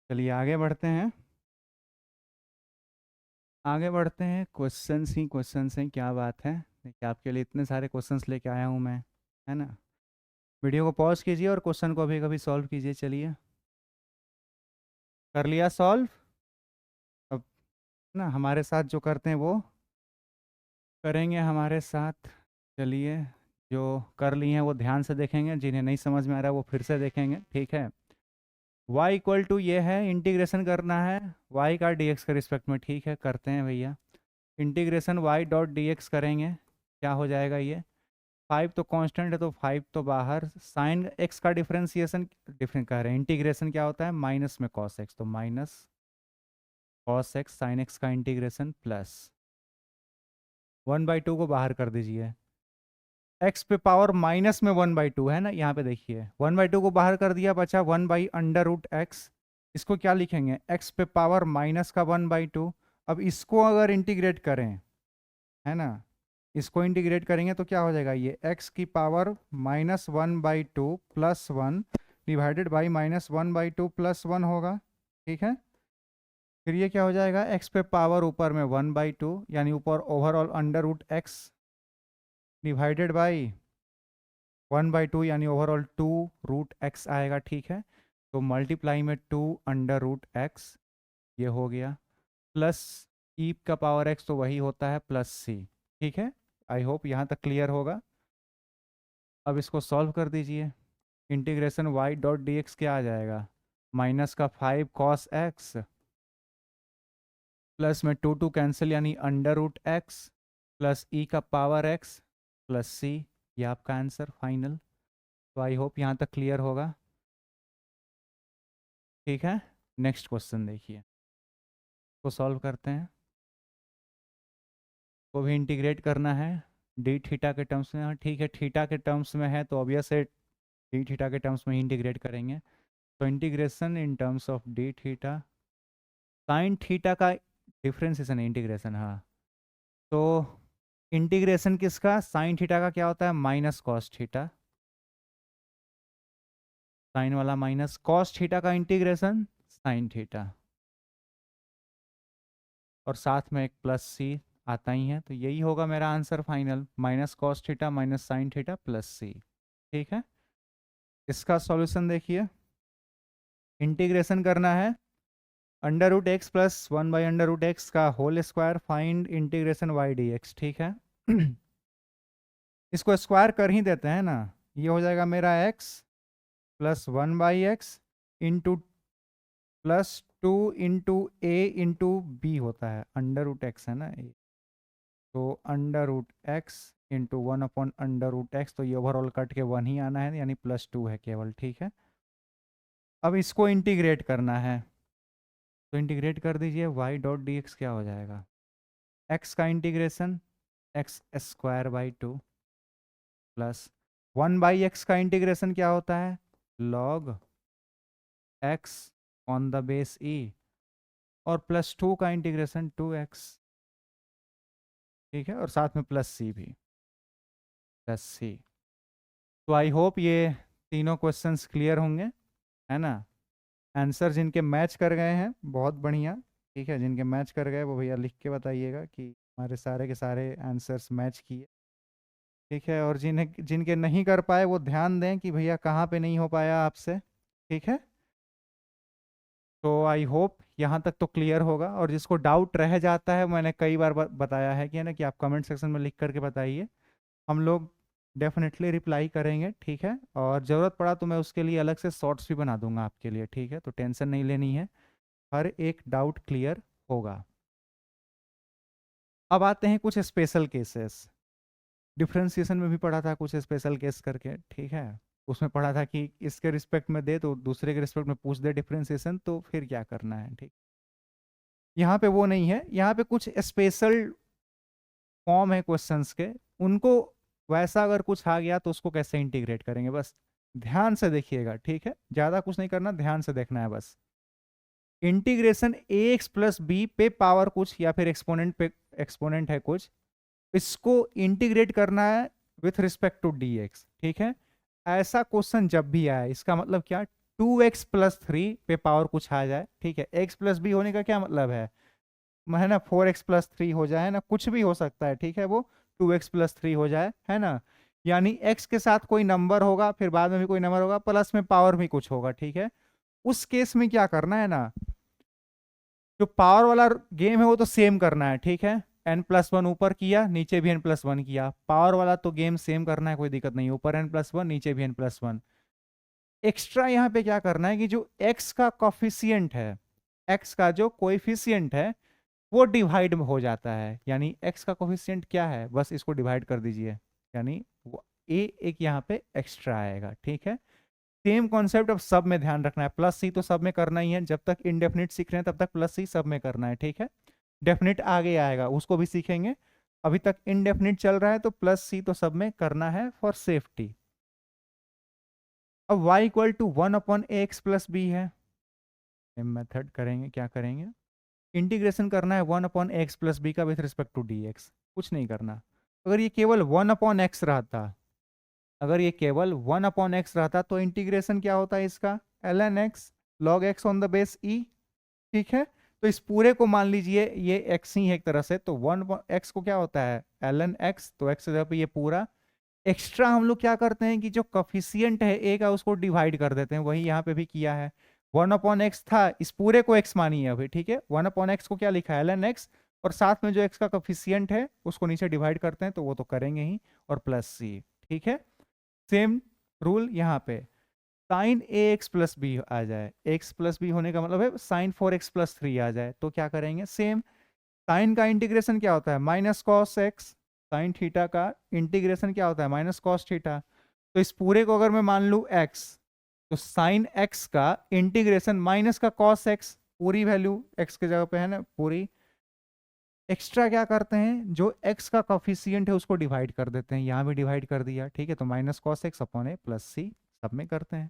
चलिए आगे बढ़ते हैं, आगे बढ़ते हैं। क्वेश्चंस ही क्वेश्चंस हैं, क्या बात है। देखिए आपके लिए इतने सारे क्वेश्चंस लेके आया हूँ मैं, है ना। वीडियो को पॉज कीजिए और क्वेश्चन को अभी कभी सॉल्व कीजिए। चलिए, कर लिया सॉल्व। अब ना हमारे साथ जो करते हैं वो करेंगे हमारे साथ। चलिए, जो कर लिए हैं वो ध्यान से देखेंगे, जिन्हें नहीं समझ में आ रहा है वो फिर से देखेंगे। ठीक है, y इक्वल टू ये है, इंटीग्रेशन करना है y का dx के रिस्पेक्ट में। ठीक है, करते हैं भैया। इंटीग्रेशन y डॉट dx करेंगे, क्या हो जाएगा ये। 5 तो कांस्टेंट है तो 5 तो बाहर। साइन x का डिफरेंशिएशन, डिफरेंट कह रहे हैं, इंटीग्रेशन क्या होता है, माइनस में cos x, तो minus cos x sine x का इंटीग्रेशन प्लस 1/2 को बाहर कर दीजिए। x पे पावर माइनस में 1/2 है ना, यहाँ पे देखिए 1/2 को बाहर कर दिया, बचा 1/√x। इसको क्या लिखेंगे, x पे पावर माइनस का 1/2। अब इसको अगर इंटीग्रेट करें, है ना, इसको इंटीग्रेट करेंगे तो क्या हो जाएगा, ये x की power -1/2 plus 1 divided by -1/2 plus 1 होगा। ठीक है, फिर ये क्या हो जाएगा, x पे पावर ऊपर में 1/2 यानी ऊपर ओवरऑल √x डिवाइडेड बाई 1/2 यानी ओवरऑल 2√x आएगा। ठीक है, तो मल्टीप्लाई में 2√x ये हो गया, प्लस ई का पावर x तो वही होता है प्लस c। ठीक है, आई होप यहाँ तक क्लियर होगा। अब इसको सॉल्व कर दीजिए। Integration y dot d x क्या आ जाएगा, माइनस का 5 cos x प्लस में 2 कैंसिल यानी √x प्लस ई का पावर x प्लस c। ये आपका आंसर फाइनल। तो आई होप यहाँ तक क्लियर होगा। ठीक है, नेक्स्ट क्वेश्चन देखिए, को सॉल्व करते हैं। को भी इंटीग्रेट करना है डी थीटा के टर्म्स में। हाँ ठीक है, थीटा के टर्म्स में है तो ऑब्वियस है डी थीटा के टर्म्स में ही इंटीग्रेट करेंगे। तो integration in terms of D theta, sine theta का डिफरेंशिएशन इंटीग्रेशन। हाँ, तो इंटीग्रेशन किसका, साइन थीटा का क्या होता है, माइनस कॉस थीटा, साइन वाला माइनस कॉस थीटा का इंटीग्रेशन साइन थीटा, और साथ में एक प्लस सी आता ही है। तो यही होगा मेरा answer final, minus cos theta minus sine theta plus c. ठीक है, इसका सॉल्यूशन देखिए। इंटीग्रेशन करना है √x प्लस 1/√x का whole square, find integration y dx। ठीक है इसको स्क्वायर कर ही देते हैं ना, ये हो जाएगा मेरा x plus 1/x into plus 2 into a into b होता है, √x है ना ये, तो √x इंटू 1/√x, तो ये ओवरऑल कट के 1 ही आना है यानी +2 है केवल। ठीक है, अब इसको इंटीग्रेट करना है, तो इंटीग्रेट कर दीजिए। y डॉट डी एक्स क्या हो जाएगा, x का integration x² by 2 plus 1/x का इंटीग्रेशन क्या होता है, log x on the base e, और प्लस 2 का इंटीग्रेशन 2x। ठीक है, और साथ में प्लस c भी, प्लस c। तो आई होप ये तीनों क्वेश्चंस क्लियर होंगे, है ना। आंसर जिनके मैच कर गए हैं बहुत बढ़िया, ठीक है, जिनके मैच कर गए वो भैया लिख के बताइएगा कि हमारे सारे के सारे आंसर्स मैच किए, ठीक है। और जिन्हें जिनके नहीं कर पाए वो ध्यान दें कि भैया कहाँ पे नहीं हो पाया आपसे, ठीक है। तो आई होप यहाँ तक तो क्लियर होगा, और जिसको डाउट रह जाता है मैंने कई बार बताया है कि है ना कि आप कमेंट सेक्शन में लिख करके बताइए, हम लोग डेफिनेटली रिप्लाई करेंगे, ठीक है। और ज़रूरत पड़ा तो मैं उसके लिए अलग से शॉर्ट्स भी बना दूंगा आपके लिए, ठीक है, तो टेंशन नहीं लेनी है, हर एक डाउट क्लियर होगा। अब आते हैं कुछ स्पेशल केसेस, डिफ्रेंसिएशन में भी पढ़ा था कुछ स्पेशल केस करके, ठीक है। उसमें पढ़ा था कि इसके रिस्पेक्ट में दे तो दूसरे के रिस्पेक्ट में पूछ दे डिफ्रेंसिएशन, तो फिर क्या करना है, ठीक। यहाँ पे वो नहीं है, यहाँ पे कुछ स्पेशल फॉर्म है क्वेश्चंस के, उनको वैसा अगर कुछ आ गया तो उसको कैसे इंटीग्रेट करेंगे, बस ध्यान से देखिएगा, ठीक है, ज्यादा कुछ नहीं करना, ध्यान से देखना है बस। इंटीग्रेशन ए एक्स प्लस बी पे पावर कुछ या फिर एक्सपोनेंट पे एक्सपोनेंट है कुछ, इसको इंटीग्रेट करना है with respect to d x, ठीक है। ऐसा क्वेश्चन जब भी आए इसका मतलब क्या, 2x+3 पे पावर कुछ आ जाए, ठीक है, x प्लस बी होने का क्या मतलब है ना, 4x+3 हो जाए ना, कुछ भी हो सकता है, ठीक है, वो 2x+3 हो जाए, है ना, यानी x के साथ कोई नंबर होगा, फिर बाद में भी कोई नंबर होगा, प्लस में पावर भी कुछ होगा, ठीक है। उस केस में क्या करना है ना, जो पावर वाला गेम है वो तो सेम करना है, ठीक है, n+1 ऊपर किया नीचे भी n+1 किया, पावर वाला तो गेम सेम करना है, कोई दिक्कत नहीं, ऊपर n+1 नीचे भी n+1। एक्स्ट्रा यहाँ पे क्या करना है कि जो x का कॉफिशियंट है, x का जो कोएफिशिएंट है वो डिवाइड हो जाता है, यानी x का कोफिशिएंट क्या है, बस इसको डिवाइड कर दीजिए, यानी वो a एक यहाँ पे एक्स्ट्रा आएगा, ठीक है। सेम कॉन्सेप्ट अब सब में ध्यान रखना है, प्लस सी तो सब में करना ही है, जब तक इनडेफिनिट सीख रहे हैं तब तक प्लस सी सब में करना है, ठीक है। डेफिनिट आगे आएगा उसको भी सीखेंगे, अभी तक इनडेफिनिट चल रहा है तो प्लस सी तो सब में करना है फॉर सेफ्टी। अब y इक्वल टू 1/x+b है, मेथड करेंगे, क्या करेंगे, इंटीग्रेशन करना है 1/x+b का with respect to d x, कुछ नहीं करना। अगर ये केवल 1/x रहता, अगर ये केवल 1/x रहता तो इंटीग्रेशन क्या होता है इसका, ln x log x on the base e, ठीक है। तो इस पूरे को मान लीजिए ये x ही है एक तरह से, तो 1x को क्या होता है ln x, तो x जगह पे ये पूरा, एक्स्ट्रा हम लोग क्या करते हैं कि जो कॉफिशिएंट है a का उसको डिवाइड कर देते हैं, वही यहाँ पे भी किया है, 1/x था, इस पूरे को x मानिए अभी, ठीक है, 1/x को क्या लिखा है ln x, और साथ में जो x का कॉफिशिएंट है उसको नीचे डिवाइड करते हैं, तो वो तो करेंगे ही, और प्लस सी, ठीक है। सेम रूल यहाँ पे, साइन ए एक्स प्लस बी आ जाए, एक्स प्लस बी होने का मतलब है साइन 4x+3 आ जाए, तो क्या करेंगे, सेम साइन का इंटीग्रेशन क्या होता है minus cos x, sine theta का इंटीग्रेशन क्या होता है माइनस कॉस थीटा, तो इस पूरे को अगर मैं मान लूं x, तो साइन x का इंटीग्रेशन माइनस का कॉस x, पूरी वैल्यू x के जगह पे है ना पूरी, एक्स्ट्रा क्या करते हैं जो x का कॉफिशिएंट है उसको डिवाइड कर देते हैं, यहाँ भी डिवाइड कर दिया, ठीक है, तो माइनस कॉस एक्स अपॉन ए प्लस सी सब में करते हैं।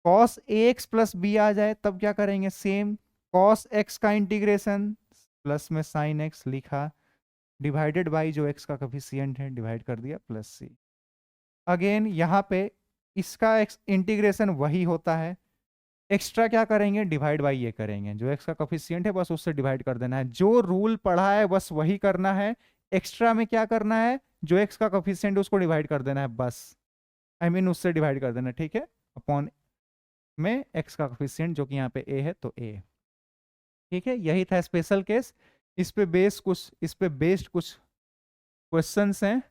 Cos A x plus B आ जाए तब क्या करेंगे, सेम कॉस एक्स का इंटीग्रेशन प्लस में साइन एक्स लिखा, डिवाइडेड बाई जो एक्स का कोफिशिएंट है डिवाइड कर दिया प्लस सी। अगेन यहाँ पे इसका इंटीग्रेशन वही होता है, एक्स्ट्रा क्या करेंगे डिवाइड बाई ये करेंगे, जो एक्स का कोफिशिएंट है बस उससे डिवाइड कर देना है, जो रूल पढ़ा है बस वही करना है, एक्स्ट्रा में क्या करना है जो एक्स का कोफिशिएंट उसको डिवाइड कर देना है बस, उससे डिवाइड कर देना, ठीक है, अपॉन में एक्स का कोफिशिएंट जो कि यहाँ पे ए है तो ए, ठीक है। यही था स्पेशल केस, इस पे बेस्ड कुछ क्वेश्चंस हैं,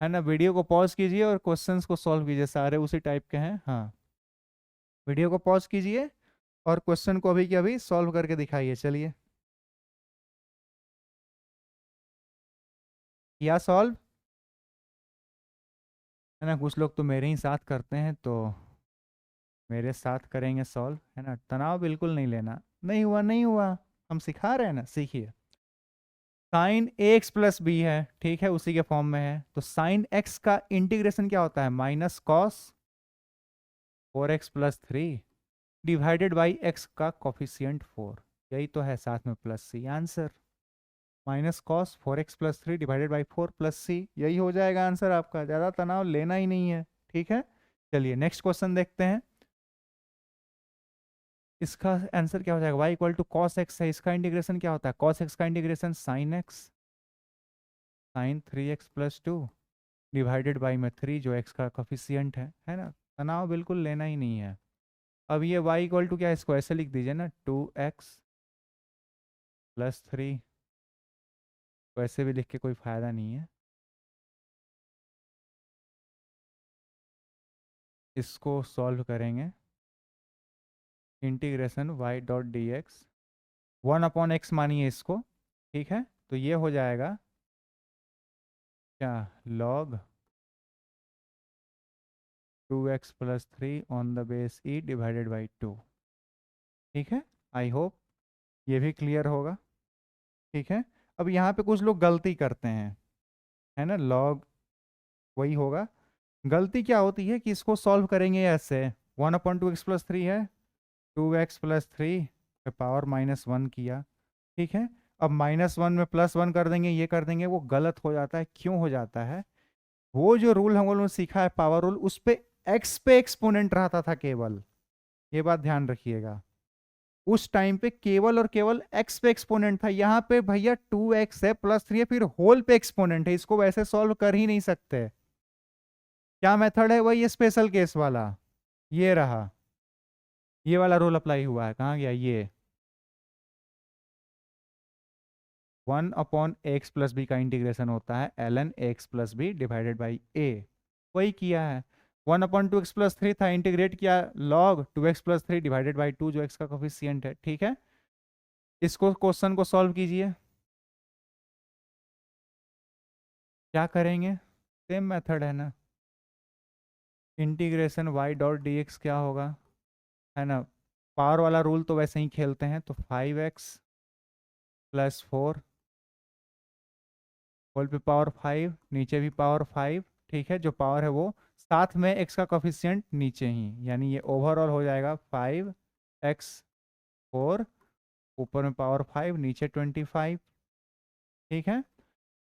है ना, वीडियो को पॉज कीजिए और क्वेश्चंस को सॉल्व कीजिए, सारे उसी टाइप के हैं, हाँ, वीडियो को पॉज कीजिए और क्वेश्चन को अभी के अभी सॉल्व करके दिखाइए, चलिए, या सॉल्व, है ना, कुछ लोग तो मेरे ही साथ करते हैं तो मेरे साथ करेंगे सॉल्व, है ना, तनाव बिल्कुल नहीं लेना, नहीं हुआ नहीं हुआ, हम सिखा रहे हैं ना, सीखिए। साइन ए एक्स प्लस बी है, ठीक है, उसी के फॉर्म में है, तो साइन एक्स का इंटीग्रेशन क्या होता है minus cos 4x+3 divided by x का कॉफिशिएंट 4, यही तो है, साथ में plus c, answer minus cos 4x+3 divided by 4 plus c, यही हो जाएगा आंसर आपका, ज़्यादा तनाव लेना ही नहीं है, ठीक है। चलिए नेक्स्ट क्वेश्चन देखते हैं। इसका आंसर क्या हो जाएगा, y equal to cos x है, इसका इंटीग्रेशन क्या होता है, कॉस एक्स का integration sine x, sine 3x plus 2 divided by में 3 जो x का कोफिशिएंट है ना, तनाव बिल्कुल लेना ही नहीं है। अब ये y इक्वल टू क्या है, इसको ऐसे लिख दीजिए ना, 2x प्लस 3, वैसे भी लिख के कोई फ़ायदा नहीं है। इसको सॉल्व करेंगे, integration y dot d x, 1/x मानिए इसको, ठीक है, तो ये हो जाएगा क्या, log 2x plus 3 on the base e divided by 2। ठीक है, आई होप ये भी क्लियर होगा। ठीक है, अब यहाँ पे कुछ लोग गलती करते हैं, है ना, log वही होगा। गलती क्या होती है कि इसको सॉल्व करेंगे ऐसे, 1/2x प्लस 3 है, 2x प्लस 3 पे पावर -1 किया, ठीक है। अब -1 में +1 कर देंगे, ये कर देंगे, वो गलत हो जाता है। क्यों हो जाता है, वो जो रूल हम लोगों ने सीखा है पावर रूल, उस पे x पे एक्सपोनेंट रहता था केवल, ये बात ध्यान रखिएगा। उस टाइम पे केवल और केवल x पे एक्सपोनेंट था, यहाँ पे भैया 2x है प्लस 3 है, फिर होल पे एक्सपोनेंट है, इसको वैसे सॉल्व कर ही नहीं सकते। क्या मेथड है, वही स्पेशल केस वाला, ये रहा, ये वाला रूल अप्लाई हुआ है, कहाँ गया ये, 1/x प्लस बी का इंटीग्रेशन होता है ln x plus b divided by a, वही किया है। 1/2x प्लस 3 था, इंटीग्रेट किया log 2x plus 3 divided by 2 जो x का कोफिशिएंट है। ठीक है, इसको क्वेश्चन को सॉल्व कीजिए, क्या करेंगे, सेम मेथड है ना, integration y dot d x क्या होगा, है ना, पावर वाला रूल तो वैसे ही खेलते हैं, तो 5x प्लस 4 होल पे पावर 5, नीचे भी पावर 5, ठीक है, जो पावर है वो साथ में x का कोफिशिएंट नीचे ही, यानी ये ओवरऑल हो जाएगा 5x4, ऊपर में पावर 5, नीचे 25। ठीक है,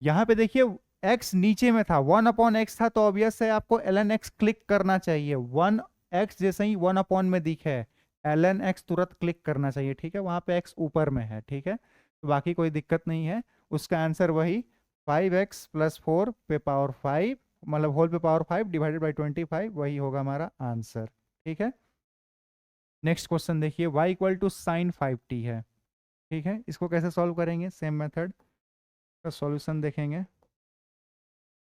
यहाँ पे देखिए x नीचे में था, 1/x था, तो ऑब्वियस है आपको ln x क्लिक करना चाहिए, 1x जैसे ही 1 में दिखे ln x तुरंत क्लिक करना चाहिए। ठीक है, वहां पे x ऊपर में है, ठीक है, तो बाकी कोई दिक्कत नहीं है। उसका आंसर वही 5x प्लस 4 पे पावर 5, मतलब होल पे पावर 5 डिवाइडेड बाई 25, वही होगा हमारा आंसर। ठीक है, नेक्स्ट क्वेश्चन देखिए, y equal to sine 5t है। ठीक है, इसको कैसे सॉल्व करेंगे, सेम मेथड का सॉल्यूशन देखेंगे।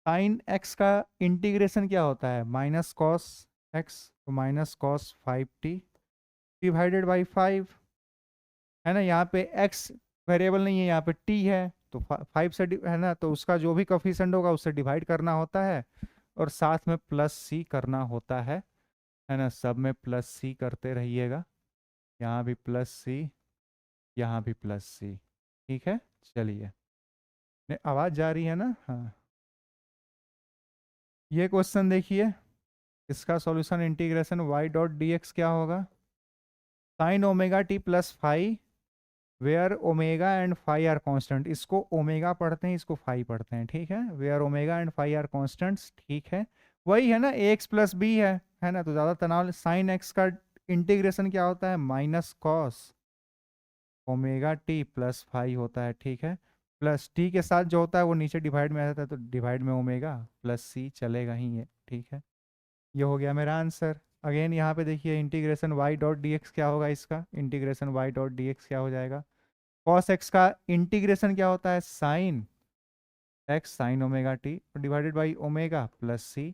साइन x का इंटीग्रेशन क्या होता है, माइनस कॉस x, तो minus cos 5t divided by 5, है ना, यहाँ पे x वेरिएबल नहीं है, यहाँ पे t है, तो 5 से है ना, तो उसका जो भी कोफिशिएंट होगा उससे डिवाइड करना होता है, और साथ में प्लस सी करना होता है ना, सब में प्लस सी करते रहिएगा, यहाँ भी प्लस सी, यहाँ भी प्लस सी। ठीक है, चलिए, आवाज़ जा रही है ना, हाँ। ये क्वेश्चन देखिए, इसका solution integration y dot d x क्या होगा, sine omega t plus 5 where omega and phi are constant, इसको ओमेगा पढ़ते हैं, इसको फाई पढ़ते हैं। ठीक है, where omega and phi are constants, ठीक है, वही है ना, ax प्लस बी है ना, तो ज़्यादा तनाव, साइन x का इंटीग्रेशन क्या होता है, minus cos omega t plus phi होता है। ठीक है, प्लस टी के साथ जो होता है वो नीचे डिवाइड में आ जाता है, तो डिवाइड में ओमेगा प्लस सी चलेगा ही है। ठीक है, ये हो गया मेरा आंसर। अगेन यहाँ पे देखिए, integration y dot d x क्या होगा, इसका integration y dot d x क्या हो जाएगा, cos x का इंटीग्रेशन क्या होता है, sine x sine omega t divided by omega plus c, है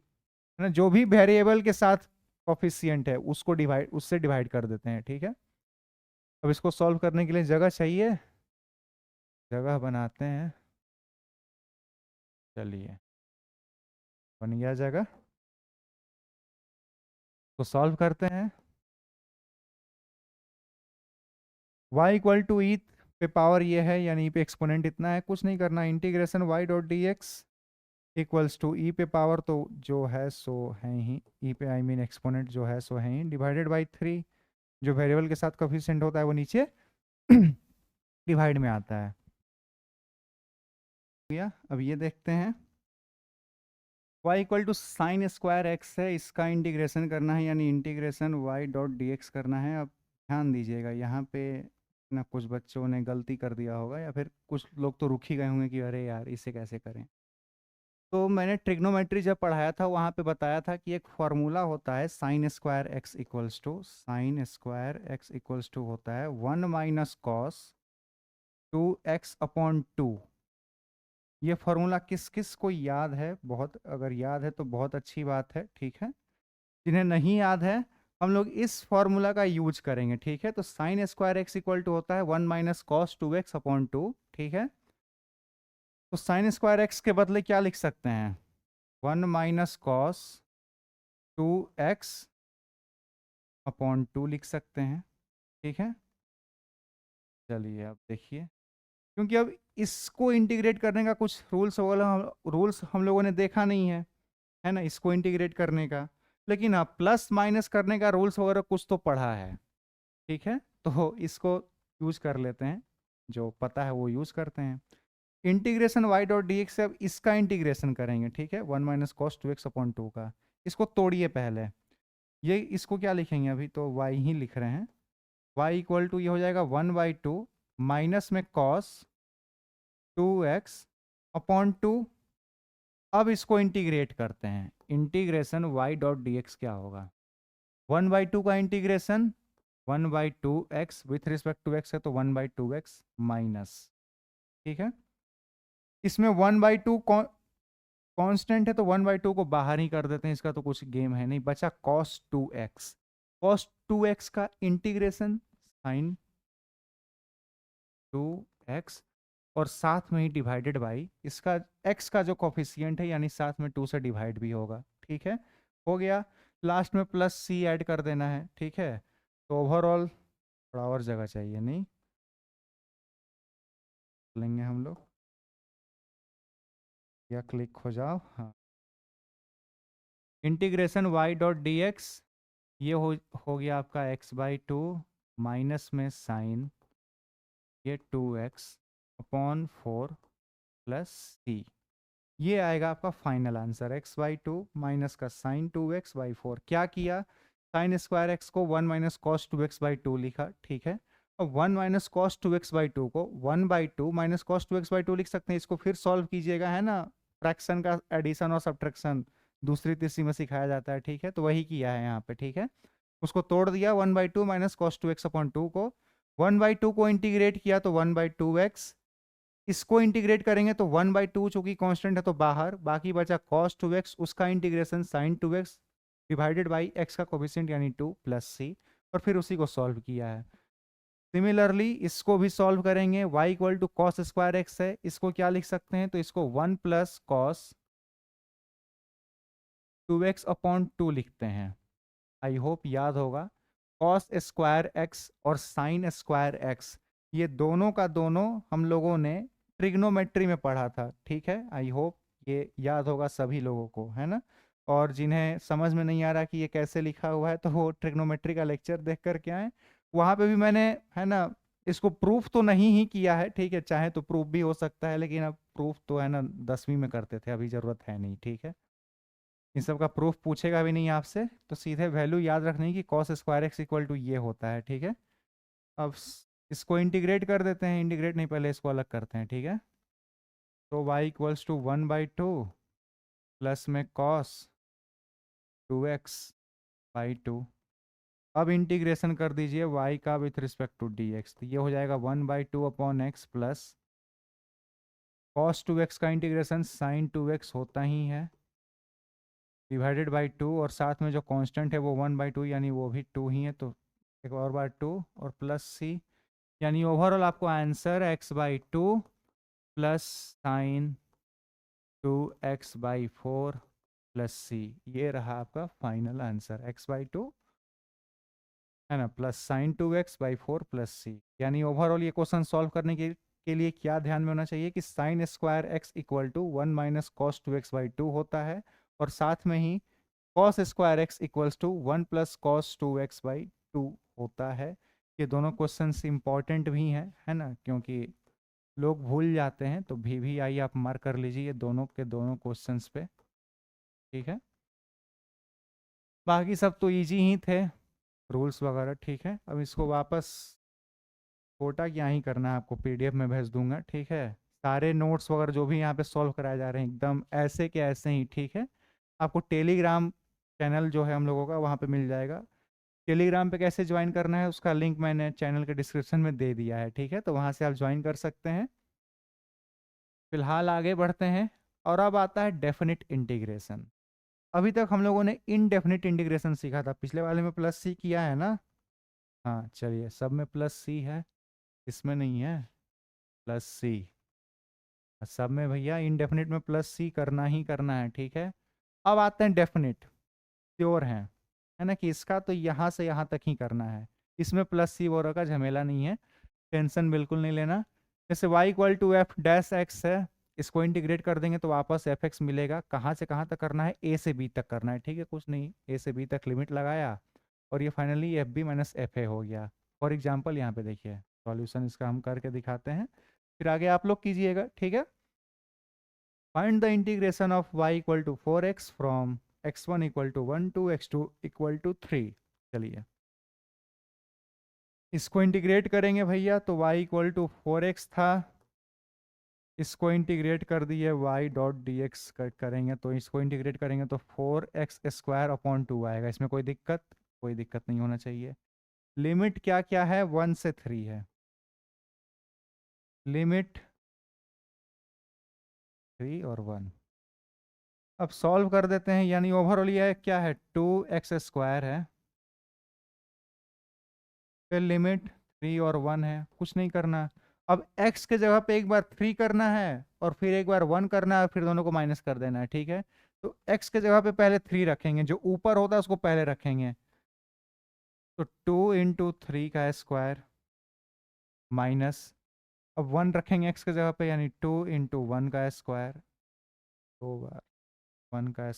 ना, जो भी वेरिएबल के साथ कोफिशिएंट है उसको डिवाइड, उससे डिवाइड कर देते हैं। ठीक है, अब इसको सॉल्व करने के लिए जगह चाहिए, जगह बनाते हैं, चलिए बन गया जगह, तो सॉल्व करते हैं। y इक्वल टू ई पे पावर ये है, यानी पे एक्सपोनेंट इतना है, कुछ नहीं करना, integration y dot d x equals to e पे पावर तो जो है सो है ही, ई पे आई मीन एक्सपोनेंट जो है सो है ही, डिवाइडेड बाई 3, जो वेरिएबल के साथ कोफिशिएंट होता है वो नीचे डिवाइड में आता है। अब ये देखते हैं, y equal to sine square x है, इसका इंटीग्रेशन करना है, यानी integration y dot d x करना है। अब ध्यान दीजिएगा यहाँ पे ना, कुछ बच्चों ने गलती कर दिया होगा या फिर कुछ लोग तो रुक ही गए होंगे कि अरे यार इसे कैसे करें। तो मैंने ट्रिग्नोमेट्री जब पढ़ाया था वहाँ पे बताया था कि एक फॉर्मूला होता है sin² x होता है 1 माइनस कॉस 2x/2। ये फॉर्मूला किस किस को याद है? बहुत, अगर याद है तो बहुत अच्छी बात है, ठीक है। जिन्हें नहीं याद है, हम लोग इस फॉर्मूला का यूज करेंगे, ठीक है। तो sin² x होता है 1 माइनस कॉस 2x/2, ठीक है। तो sin² x के बदले क्या लिख सकते हैं? 1 माइनस कॉस 2x/2 लिख सकते हैं, ठीक है। चलिए अब देखिए, क्योंकि अब इसको इंटीग्रेट करने का कुछ रूल्स हम लोगों ने देखा नहीं है ना, इसको इंटीग्रेट करने का। लेकिन हाँ, प्लस माइनस करने का रूल्स वगैरह कुछ तो पढ़ा है, ठीक है। तो इसको यूज कर लेते हैं, जो पता है वो यूज करते हैं। इंटीग्रेशन y.dx से अब इसका इंटीग्रेशन करेंगे, ठीक है। 1 माइनस कॉस 2x/2 का। इसको तोड़िए पहले, ये इसको क्या लिखेंगे? अभी तो y ही लिख रहे हैं। y इक्वल टू ये हो जाएगा 1/2 माइनस में कॉस 2x/2। अब इसको इंटीग्रेट करते हैं। इंटीग्रेशन y.dx क्या होगा? 1/2 का integration 1/2x with respect to x है तो 1/2x माइनस, ठीक है। इसमें 1/2 कांस्टेंट है तो 1/2 को बाहर ही कर देते हैं, इसका तो कुछ गेम है नहीं। बचा cos 2x। cos 2x का इंटीग्रेशन sin 2x और साथ में ही डिवाइडेड बाई इसका x का जो कोफिशिएंट है, यानी साथ में 2 से डिवाइड भी होगा, ठीक है। हो गया। लास्ट में प्लस c ऐड कर देना है, ठीक है। तो ओवरऑल थोड़ा और जगह चाहिए, नहीं लेंगे हम लोग, या क्लिक हो जाओ, हाँ। इंटीग्रेशन y.dx ये हो गया आपका x/2 माइनस में साइन ये 2x/4 प्लस c। ये आएगा आपका फाइनल आंसर, x/2 माइनस का साइन 2x/4। क्या किया? sin² x को 1 माइनस कॉस 2x/2 लिखा, ठीक है। और 1 माइनस कॉस 2x/2 को 1/2 माइनस कॉस 2x/2 लिख सकते हैं। इसको फिर सॉल्व कीजिएगा, है ना। फ्रैक्शन का एडिशन और सब्ट्रैक्शन दूसरी तीसरी में सिखाया जाता है, ठीक है। तो वही किया है यहाँ पे, ठीक है। उसको तोड़ दिया, 1/2 माइनस कॉस 2x/2 को 1/2 को इंटीग्रेट किया तो 1/2x। इसको इंटीग्रेट करेंगे तो 1/2 चूंकि कांस्टेंट है तो बाहर, बाकी बचा cos 2x, उसका integration sin 2x divided by x का कोफिशिएंट यानी 2 प्लस c, और फिर उसी को सॉल्व किया है। सिमिलरली इसको भी सॉल्व करेंगे। y equal to cos² x है, इसको क्या लिख सकते हैं? तो इसको 1 प्लस कॉस 2x/2 लिखते हैं। आई होप याद होगा। cos² x और sin² x ये दोनों का दोनों हम लोगों ने ट्रिग्नोमेट्री में पढ़ा था, ठीक है। आई होप ये याद होगा सभी लोगों को, है ना। और जिन्हें समझ में नहीं आ रहा कि ये कैसे लिखा हुआ है, तो वो ट्रिग्नोमेट्री का लेक्चर देख कर के आए। वहाँ पे भी मैंने, है ना, इसको प्रूफ तो नहीं ही किया है, ठीक है। चाहे तो प्रूफ भी हो सकता है, लेकिन अब प्रूफ तो, है ना, 10वीं में करते थे, अभी ज़रूरत है नहीं, ठीक है। इन सब का प्रूफ पूछेगा भी नहीं आपसे, तो सीधे वैल्यू याद रखने की cos² x इक्वल टू ये होता है, ठीक है। अब इसको इंटीग्रेट कर देते हैं। इंटीग्रेट नहीं, पहले इसको अलग करते हैं, ठीक है। तो y इक्वल्स टू 1/2 प्लस में cos 2x/2। अब इंटीग्रेशन कर दीजिए y का विथ रिस्पेक्ट टू dx, तो ये हो जाएगा 1/2/x प्लस cos 2x का इंटीग्रेशन sin 2x होता ही है डिवाइडेड बाई 2, और साथ में जो कांस्टेंट है वो 1/2 यानी वो भी 2 ही है, तो एक और बार 2 और प्लस c, यानी ओवरऑल आपको answer x/2 plus sign 2x/4 plus c, ये रहा आपका फाइनल आंसर। x/2 है ना, plus sign 2x/4 plus c। यानी ओवरऑल ये क्वेश्चन सॉल्व करने के लिए क्या ध्यान में होना चाहिए कि sin² x equal to 1 minus cos 2x/2 होता है, और साथ में ही cos² x equals to 1 plus cos 2x/2 होता है। ये दोनों क्वेश्चंस इंपॉर्टेंट भी हैं, है ना, क्योंकि लोग भूल जाते हैं। तो भी आइए आप मार्क कर लीजिए दोनों के दोनों क्वेश्चंस पे, ठीक है। बाकी सब तो इजी ही थे। रूल्स वगैरह, ठीक है। अब इसको वापस कोटा क्या ही करना है आपको, पीडीएफ में भेज दूंगा, ठीक है। सारे नोट्स वगैरह जो भी यहाँ पे सॉल्व कराए जा रहे हैं एकदम ऐसे के ऐसे ही, ठीक है। आपको टेलीग्राम चैनल जो है हम लोगों का वहाँ पे मिल जाएगा। टेलीग्राम पे कैसे ज्वाइन करना है उसका लिंक मैंने चैनल के डिस्क्रिप्शन में दे दिया है, ठीक है। तो वहाँ से आप ज्वाइन कर सकते हैं। फिलहाल आगे बढ़ते हैं और अब आता है डेफिनिट इंटीग्रेशन। अभी तक हम लोगों ने इनडेफिनिट इंटीग्रेशन सीखा था, पिछले वाले में प्लस सी किया है ना। हाँ चलिए, सब में प्लस सी है, इसमें नहीं है प्लस सी। सब में भैया इनडेफिनिट में प्लस सी करना ही करना है, ठीक है। अब आते हैं डेफिनिट, श्योर है ना कि इसका तो यहाँ से यहाँ तक ही करना है, इसमें प्लस सी वगैरह का झमेला नहीं है, टेंशन बिल्कुल नहीं लेना। जैसे y equal to f dash x है, इसको इंटीग्रेट कर देंगे तो वापस एफ एक्स मिलेगा। कहाँ से कहाँ तक करना है, ए से बी तक करना है, ठीक है। कुछ नहीं, ए से बी तक लिमिट लगाया और ये finally f b minus f a हो गया। फॉर एग्जाम्पल यहाँ पे देखिए सॉल्यूशन इसका हम करके दिखाते हैं, फिर आगे आप लोग कीजिएगा, ठीक है। Find the integration of y equal to 4x from x1 equal to 1 to x2 equal to 3। चलिए इसको इंटीग्रेट करेंगे भैया, तो y इक्वल टू 4x था, इसको इंटीग्रेट कर दिए y डॉट डी एक्स करेंगे, तो इसको इंटीग्रेट करेंगे तो 4x स्क्वायर अपॉन 2 आएगा। इसमें कोई दिक्कत, कोई दिक्कत नहीं होना चाहिए। लिमिट क्या क्या है, 1 से 3 है, लिमिट 3 और 1। अब सॉल्व कर देते हैं, यानी ओवरऑल ये क्या है, 2x स्क्वायर है, फिर लिमिट 3 और 1 है, कुछ नहीं करना। अब x के जगह पे एक बार 3 करना है और फिर एक बार 1 करना है, फिर दोनों को माइनस कर देना है, ठीक है। तो x के जगह पे पहले 3 रखेंगे, जो ऊपर होता है उसको पहले रखेंगे, तो 2 इंटू 3 का स्क्वायर माइनस, अब 1 रखेंगे x के जगह पे, यानी 2 इंटू 1 का स्क्वायर, 2 बार 1 का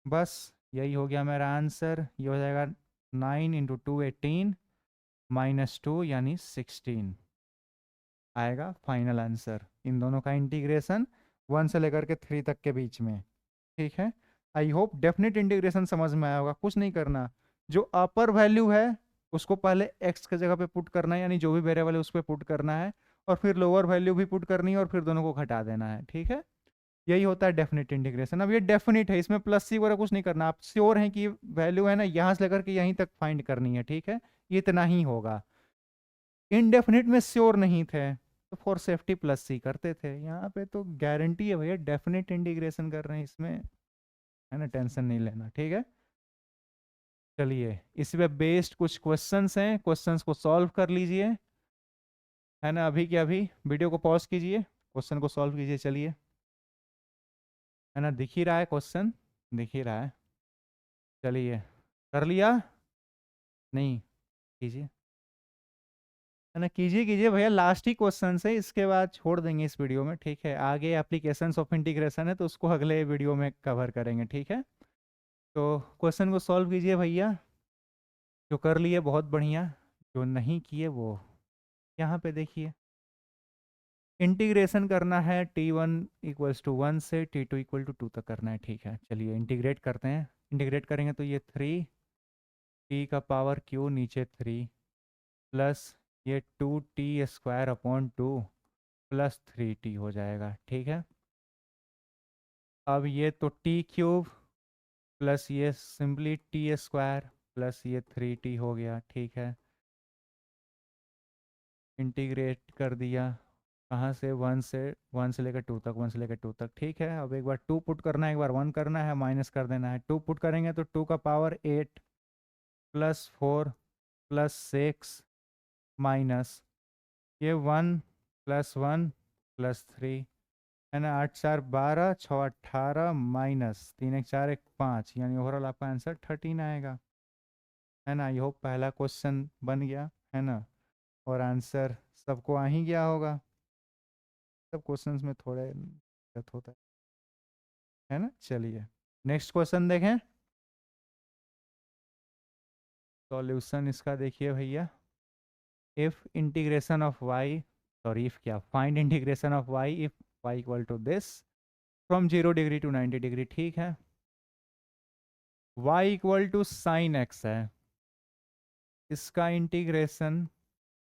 बस यही हो गया मेरा आंसर। ये हो जाएगा 9 इंटू 2 18 माइनस 2 यानी 16 आएगा फाइनल आंसर। इन दोनों का इंटीग्रेशन 1 से लेकर के 3 तक के बीच में, ठीक है। आई होप डेफिनेट इंटीग्रेशन समझ में आया होगा। कुछ नहीं करना, जो अपर वैल्यू है उसको पहले x के जगह पे पुट करना है, यानी जो भी वेरिएबल है उस पर पुट करना है, और फिर लोअर वैल्यू भी पुट करनी है और फिर दोनों को घटा देना है, ठीक है। यही होता है डेफिनेट इंटीग्रेशन। अब ये डेफिनेट है, इसमें प्लस सी वगैरह कुछ नहीं करना, आप श्योर हैं कि वैल्यू है ना यहाँ से लेकर के यहीं तक फाइंड करनी है, ठीक है। ये इतना ही होगा। इनडेफिनिट में श्योर नहीं थे तो फॉर सेफ्टी प्लस सी करते थे, यहाँ पे तो गारंटी है भैया डेफिनेट इंटीग्रेशन कर रहे हैं इसमें, है ना, टेंशन नहीं लेना, ठीक है। चलिए इस पे बेस्ड कुछ क्वेश्चंस हैं, क्वेश्चंस को सॉल्व कर लीजिए, है ना। अभी के अभी वीडियो को पॉज कीजिए, क्वेश्चन को सॉल्व कीजिए, चलिए, है ना। दिख ही रहा है क्वेश्चन, दिख ही रहा है। चलिए कर लिया, नहीं, कीजिए, है ना, कीजिए कीजिए भैया, लास्ट ही क्वेश्चन है, इसके बाद छोड़ देंगे इस वीडियो में, ठीक है। आगे एप्लीकेशंस ऑफ इंटीग्रेशन है तो उसको अगले वीडियो में कवर करेंगे, ठीक है। तो क्वेश्चन को सॉल्व कीजिए भैया, जो कर लिए बहुत बढ़िया, जो नहीं किए वो यहाँ पे देखिए। इंटीग्रेशन करना है t1 इक्वल्स टू 1 से t2 इक्वल टू 2 तक करना है, ठीक है। चलिए इंटीग्रेट करते हैं, इंटीग्रेट करेंगे तो ये 3 t का पावर q नीचे 3 प्लस ये 2t square upon 2 plus 3t हो जाएगा, ठीक है। अब ये तो t क्यूब प्लस ये सिंपली t स्क्वायर प्लस ये 3t हो गया, ठीक है। इंटीग्रेट कर दिया, कहाँ से, 1 से लेकर 2 तक, 1 से लेकर 2 तक, ठीक है। अब एक बार 2 पुट करना है, एक बार 1 करना है, माइनस कर देना है। 2 पुट करेंगे तो 2 का पावर 8 प्लस 4 प्लस 6 माइनस ये 1 प्लस 1 प्लस 3, है ना। 8 4 12 6 18 माइनस 3 1 4 1 5, यानी ओवरऑल आपका आंसर 13 आएगा, है ना। ये होप पहला क्वेश्चन बन गया, है ना, और आंसर सबको आ ही गया होगा। सब क्वेश्चंस में थोड़े दिक्कत होता है ना। चलिए नेक्स्ट क्वेश्चन देखें, सॉल्यूशन इसका देखिए भैया। If integration of y, sorry if क्या, find integration of y if y equal to this from 0 degree to 90 degree, ठीक है। y equal to sine x है, इसका इंटीग्रेशन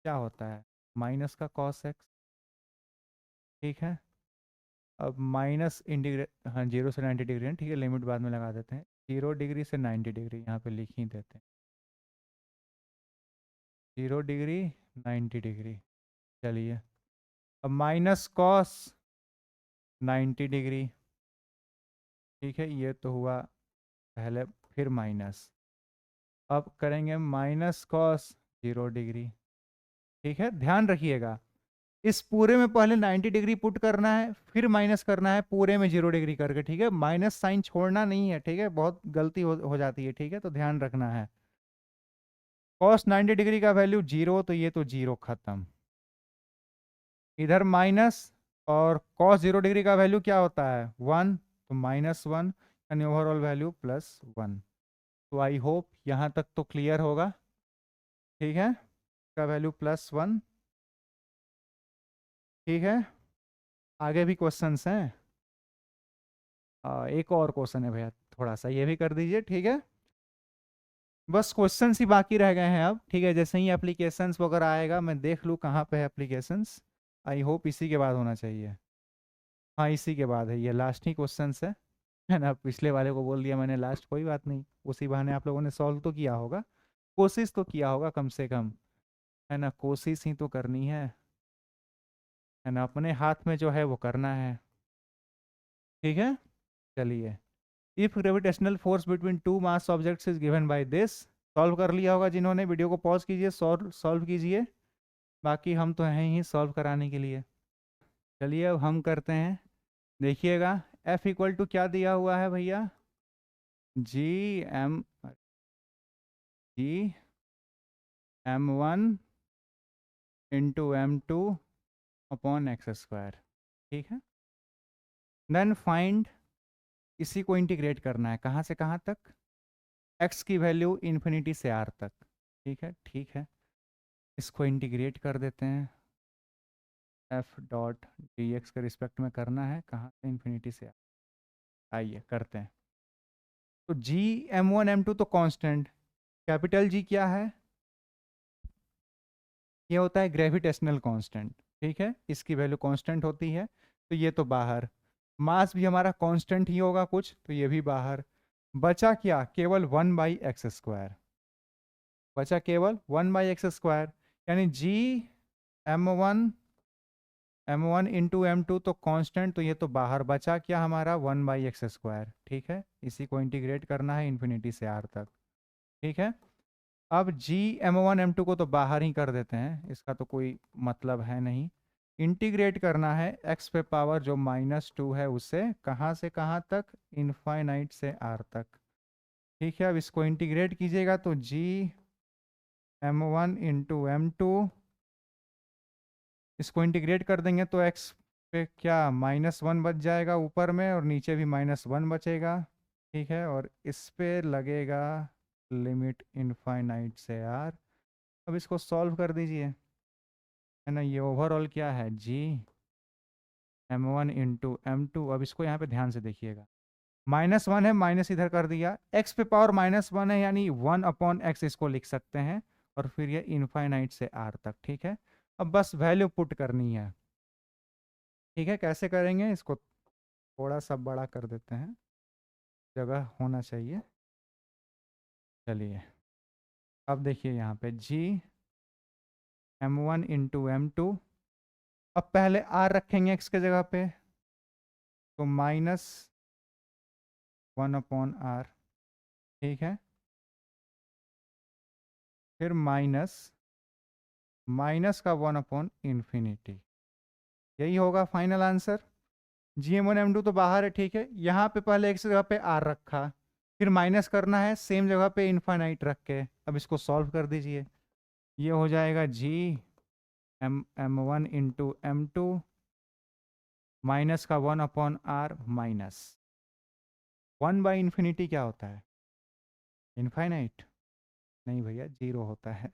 क्या होता है, माइनस का कॉस एक्स, ठीक है। अब माइनस इंटीग्रेट, हाँ 0 से 90 डिग्री है, ठीक है, लिमिट बाद में लगा देते हैं, 0 डिग्री से 90 डिग्री यहाँ पे लिख ही देते हैं, 0 डिग्री 90 डिग्री। चलिए अब माइनस कॉस 90 डिग्री, ठीक है, ये तो हुआ पहले, फिर माइनस, अब करेंगे माइनस कॉस 0 डिग्री, ठीक है। ध्यान रखिएगा इस पूरे में पहले 90 डिग्री पुट करना है, फिर माइनस करना है पूरे में 0 डिग्री करके, ठीक है, माइनस साइन छोड़ना नहीं है, ठीक है, बहुत गलती हो जाती है, ठीक है, तो ध्यान रखना है। कॉस 90 डिग्री का वैल्यू 0, तो ये तो 0 खत्म, इधर माइनस, और कॉस 0 डिग्री का वैल्यू क्या होता है 1, तो -1, यानी ओवरऑल वैल्यू +1। तो आई होप यहाँ तक तो क्लियर होगा, ठीक है, का वैल्यू +1, ठीक है। आगे भी क्वेश्चंस हैं, एक और क्वेश्चन है भैया, थोड़ा सा ये भी कर दीजिए, ठीक है। बस क्वेश्चंस ही बाकी रह गए हैं अब, ठीक है, जैसे ही एप्लीकेशंस वगैरह आएगा मैं देख लूँ कहाँ पे है एप्लीकेशंस, आई होप इसी के बाद होना चाहिए, हाँ इसी के बाद है, ये लास्ट ही क्वेश्चंस है ना, पिछले वाले को बोल दिया मैंने लास्ट, कोई बात नहीं, उसी बहाने आप लोगों ने सॉल्व तो किया होगा, कोशिश तो किया होगा कम से कम, है ना, कोशिश ही तो करनी है ना, अपने हाथ में जो है वो करना है, ठीक है। चलिए, if gravitational force between two mass objects is given by this, solve कर लिया होगा जिन्होंने, वीडियो को पॉज कीजिए, सॉल्व कीजिए, बाकी हम तो हैं ही सॉल्व कराने के लिए। चलिए अब हम करते हैं, देखिएगा F इक्वल टू क्या दिया हुआ है भैया, जी m1 into m2 upon x², ठीक है। देन फाइंड, इसी को इंटीग्रेट करना है, कहाँ से कहाँ तक, x की वैल्यू इन्फिनिटी से r तक, ठीक है, ठीक है, इसको इंटीग्रेट कर देते हैं, f डॉट डी एक्स के रिस्पेक्ट में करना है, कहाँ से इन्फिनिटी से r, आइए करते हैं। तो जी m1 m2 तो कांस्टेंट, कैपिटल जी क्या है, ये होता है ग्रेविटेशनल कांस्टेंट, ठीक है, इसकी वैल्यू कांस्टेंट होती है, तो ये तो बाहर, मास भी हमारा कांस्टेंट ही होगा कुछ, तो ये भी बाहर, बचा क्या, केवल 1/x², बचा केवल 1/x², यानी जी m1 इंटू m2 तो कांस्टेंट, तो ये तो बाहर, बचा क्या हमारा 1/x², ठीक है, इसी को इंटीग्रेट करना है इन्फिनिटी से r तक, ठीक है। अब जी m1 m2 को तो बाहर ही कर देते हैं, इसका तो कोई मतलब है नहीं, इंटीग्रेट करना है x पे पावर जो -2 है उससे, कहाँ से कहाँ तक, इनफाइनाइट से r तक, ठीक है। अब इसको इंटीग्रेट कीजिएगा तो जी m1 इंटू m2, इसको इंटीग्रेट कर देंगे तो x पे क्या -1 बच जाएगा ऊपर में, और नीचे भी -1 बचेगा, ठीक है, और इस पे लगेगा लिमिट इनफाइनाइट से r। अब इसको सॉल्व कर दीजिए, है ना, ये ओवरऑल क्या है जी m1 इंटू m2, अब इसको यहाँ पे ध्यान से देखिएगा, -1 है, माइनस इधर कर दिया, x पे पावर -1 है, यानी 1/x इसको लिख सकते हैं, और फिर ये इनफाइनाइट से r तक, ठीक है। अब बस वैल्यू पुट करनी है, ठीक है, कैसे करेंगे, इसको थोड़ा सा बड़ा कर देते हैं, जगह होना चाहिए। चलिए अब देखिए यहाँ पे जी m1 इंटू m2, अब पहले r रखेंगे x के जगह पे, तो -1/r, ठीक है, फिर माइनस का 1/∞, यही होगा फाइनल आंसर। GM1 M2 तो बाहर है, ठीक है, यहाँ पे पहले एक जगह पे r रखा, फिर माइनस करना है सेम जगह पे इनफाइनाइट रख के, अब इसको सॉल्व कर दीजिए, ये हो जाएगा जी m1 इंटू m2 माइनस का 1/r माइनस 1/∞ क्या होता है, इनफाइनाइट, नहीं भैया 0 होता है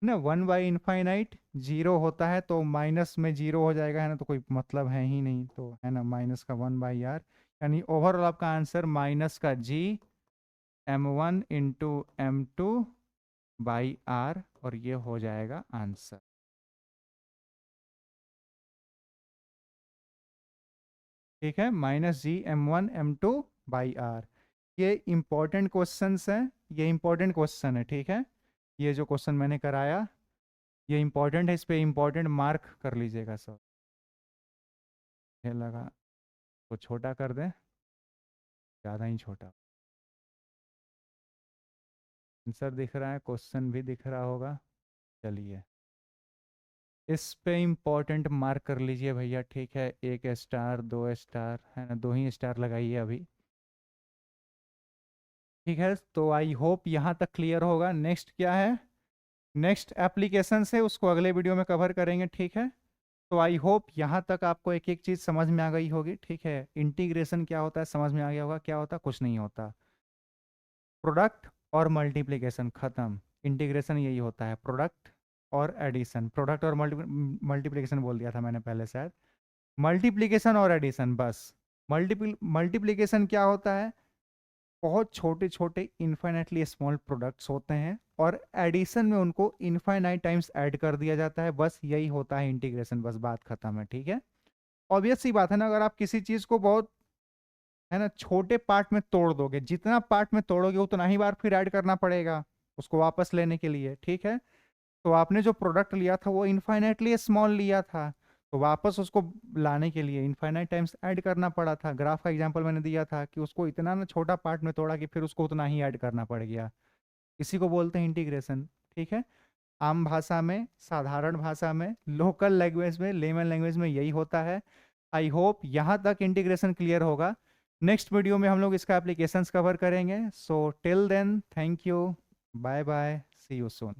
ना, 1/∞ 0 होता है, तो माइनस में 0 हो जाएगा, है ना, तो कोई मतलब है ही नहीं, तो है ना, -1/r, यानी ओवरऑल आपका आंसर माइनस का जी m1 into m2 by r, और ये हो जाएगा आंसर। ठीक है, minus G m1 m2 by r। ये इंपॉर्टेंट क्वेश्चंस हैं, ये इंपॉर्टेंट क्वेश्चन है। ठीक है, ये जो क्वेश्चन मैंने कराया ये इंपॉर्टेंट है, इस पे इंपॉर्टेंट मार्क कर लीजिएगा सब। ये लगा तो छोटा कर दें, ज़्यादा ही छोटा। आंसर दिख रहा है, क्वेश्चन भी दिख रहा होगा। चलिए इस पे इंपॉर्टेंट मार्क कर लीजिए भैया। ठीक है, 1 स्टार 2 स्टार है ना, 2 ही स्टार लगाइए अभी। ठीक है, तो आई होप यहाँ तक क्लियर होगा। नेक्स्ट क्या है, नेक्स्ट एप्लीकेशन से उसको अगले वीडियो में कवर करेंगे। ठीक है, तो आई होप यहाँ तक आपको एक एक चीज़ समझ में आ गई होगी। ठीक है, इंटीग्रेशन क्या होता है समझ में आ गया होगा, क्या होता कुछ नहीं होता। प्रोडक्ट और मल्टीप्लिकेशन खत्म, इंटीग्रेशन यही होता है, प्रोडक्ट और एडिशन। प्रोडक्ट और मल्टीप्लिकेशन बोल दिया था मैंने पहले शायद, मल्टीप्लिकेशन और एडिशन बस। मल्टीप्लिकेशन क्या होता है, बहुत छोटे छोटे इन्फाइनाइटली स्मॉल प्रोडक्ट्स होते हैं और एडिशन में उनको इन्फाइनाइट टाइम्स ऐड कर दिया जाता है, बस यही होता है इंटीग्रेशन, बस बात खत्म है। ठीक है, ऑब्वियस सी बात है ना, अगर आप किसी चीज़ को बहुत है ना छोटे पार्ट में तोड़ दोगे, जितना पार्ट में तोड़ोगे उतना ही बार फिर ऐड करना पड़ेगा उसको वापस लेने के लिए। ठीक है, तो आपने जो प्रोडक्ट लिया था वो इन्फाइनाइटली स्मॉल लिया था, तो वापस उसको लाने के लिए इन्फाइनाइट टाइम्स ऐड करना पड़ा था। ग्राफ का एग्जांपल मैंने दिया था कि उसको इतना ना छोटा पार्ट में तोड़ा कि फिर उसको उतना ही ऐड करना पड़ गया। इसी को बोलते हैं इंटीग्रेशन। ठीक है, आम भाषा में, साधारण भाषा में, लोकल लैंग्वेज में, लेमन लैंग्वेज में यही होता है। आई होप यहाँ तक इंटीग्रेशन क्लियर होगा। नेक्स्ट वीडियो में हम लोग इसका एप्लीकेशंस कवर करेंगे। So till then, thank you, bye bye, see you soon.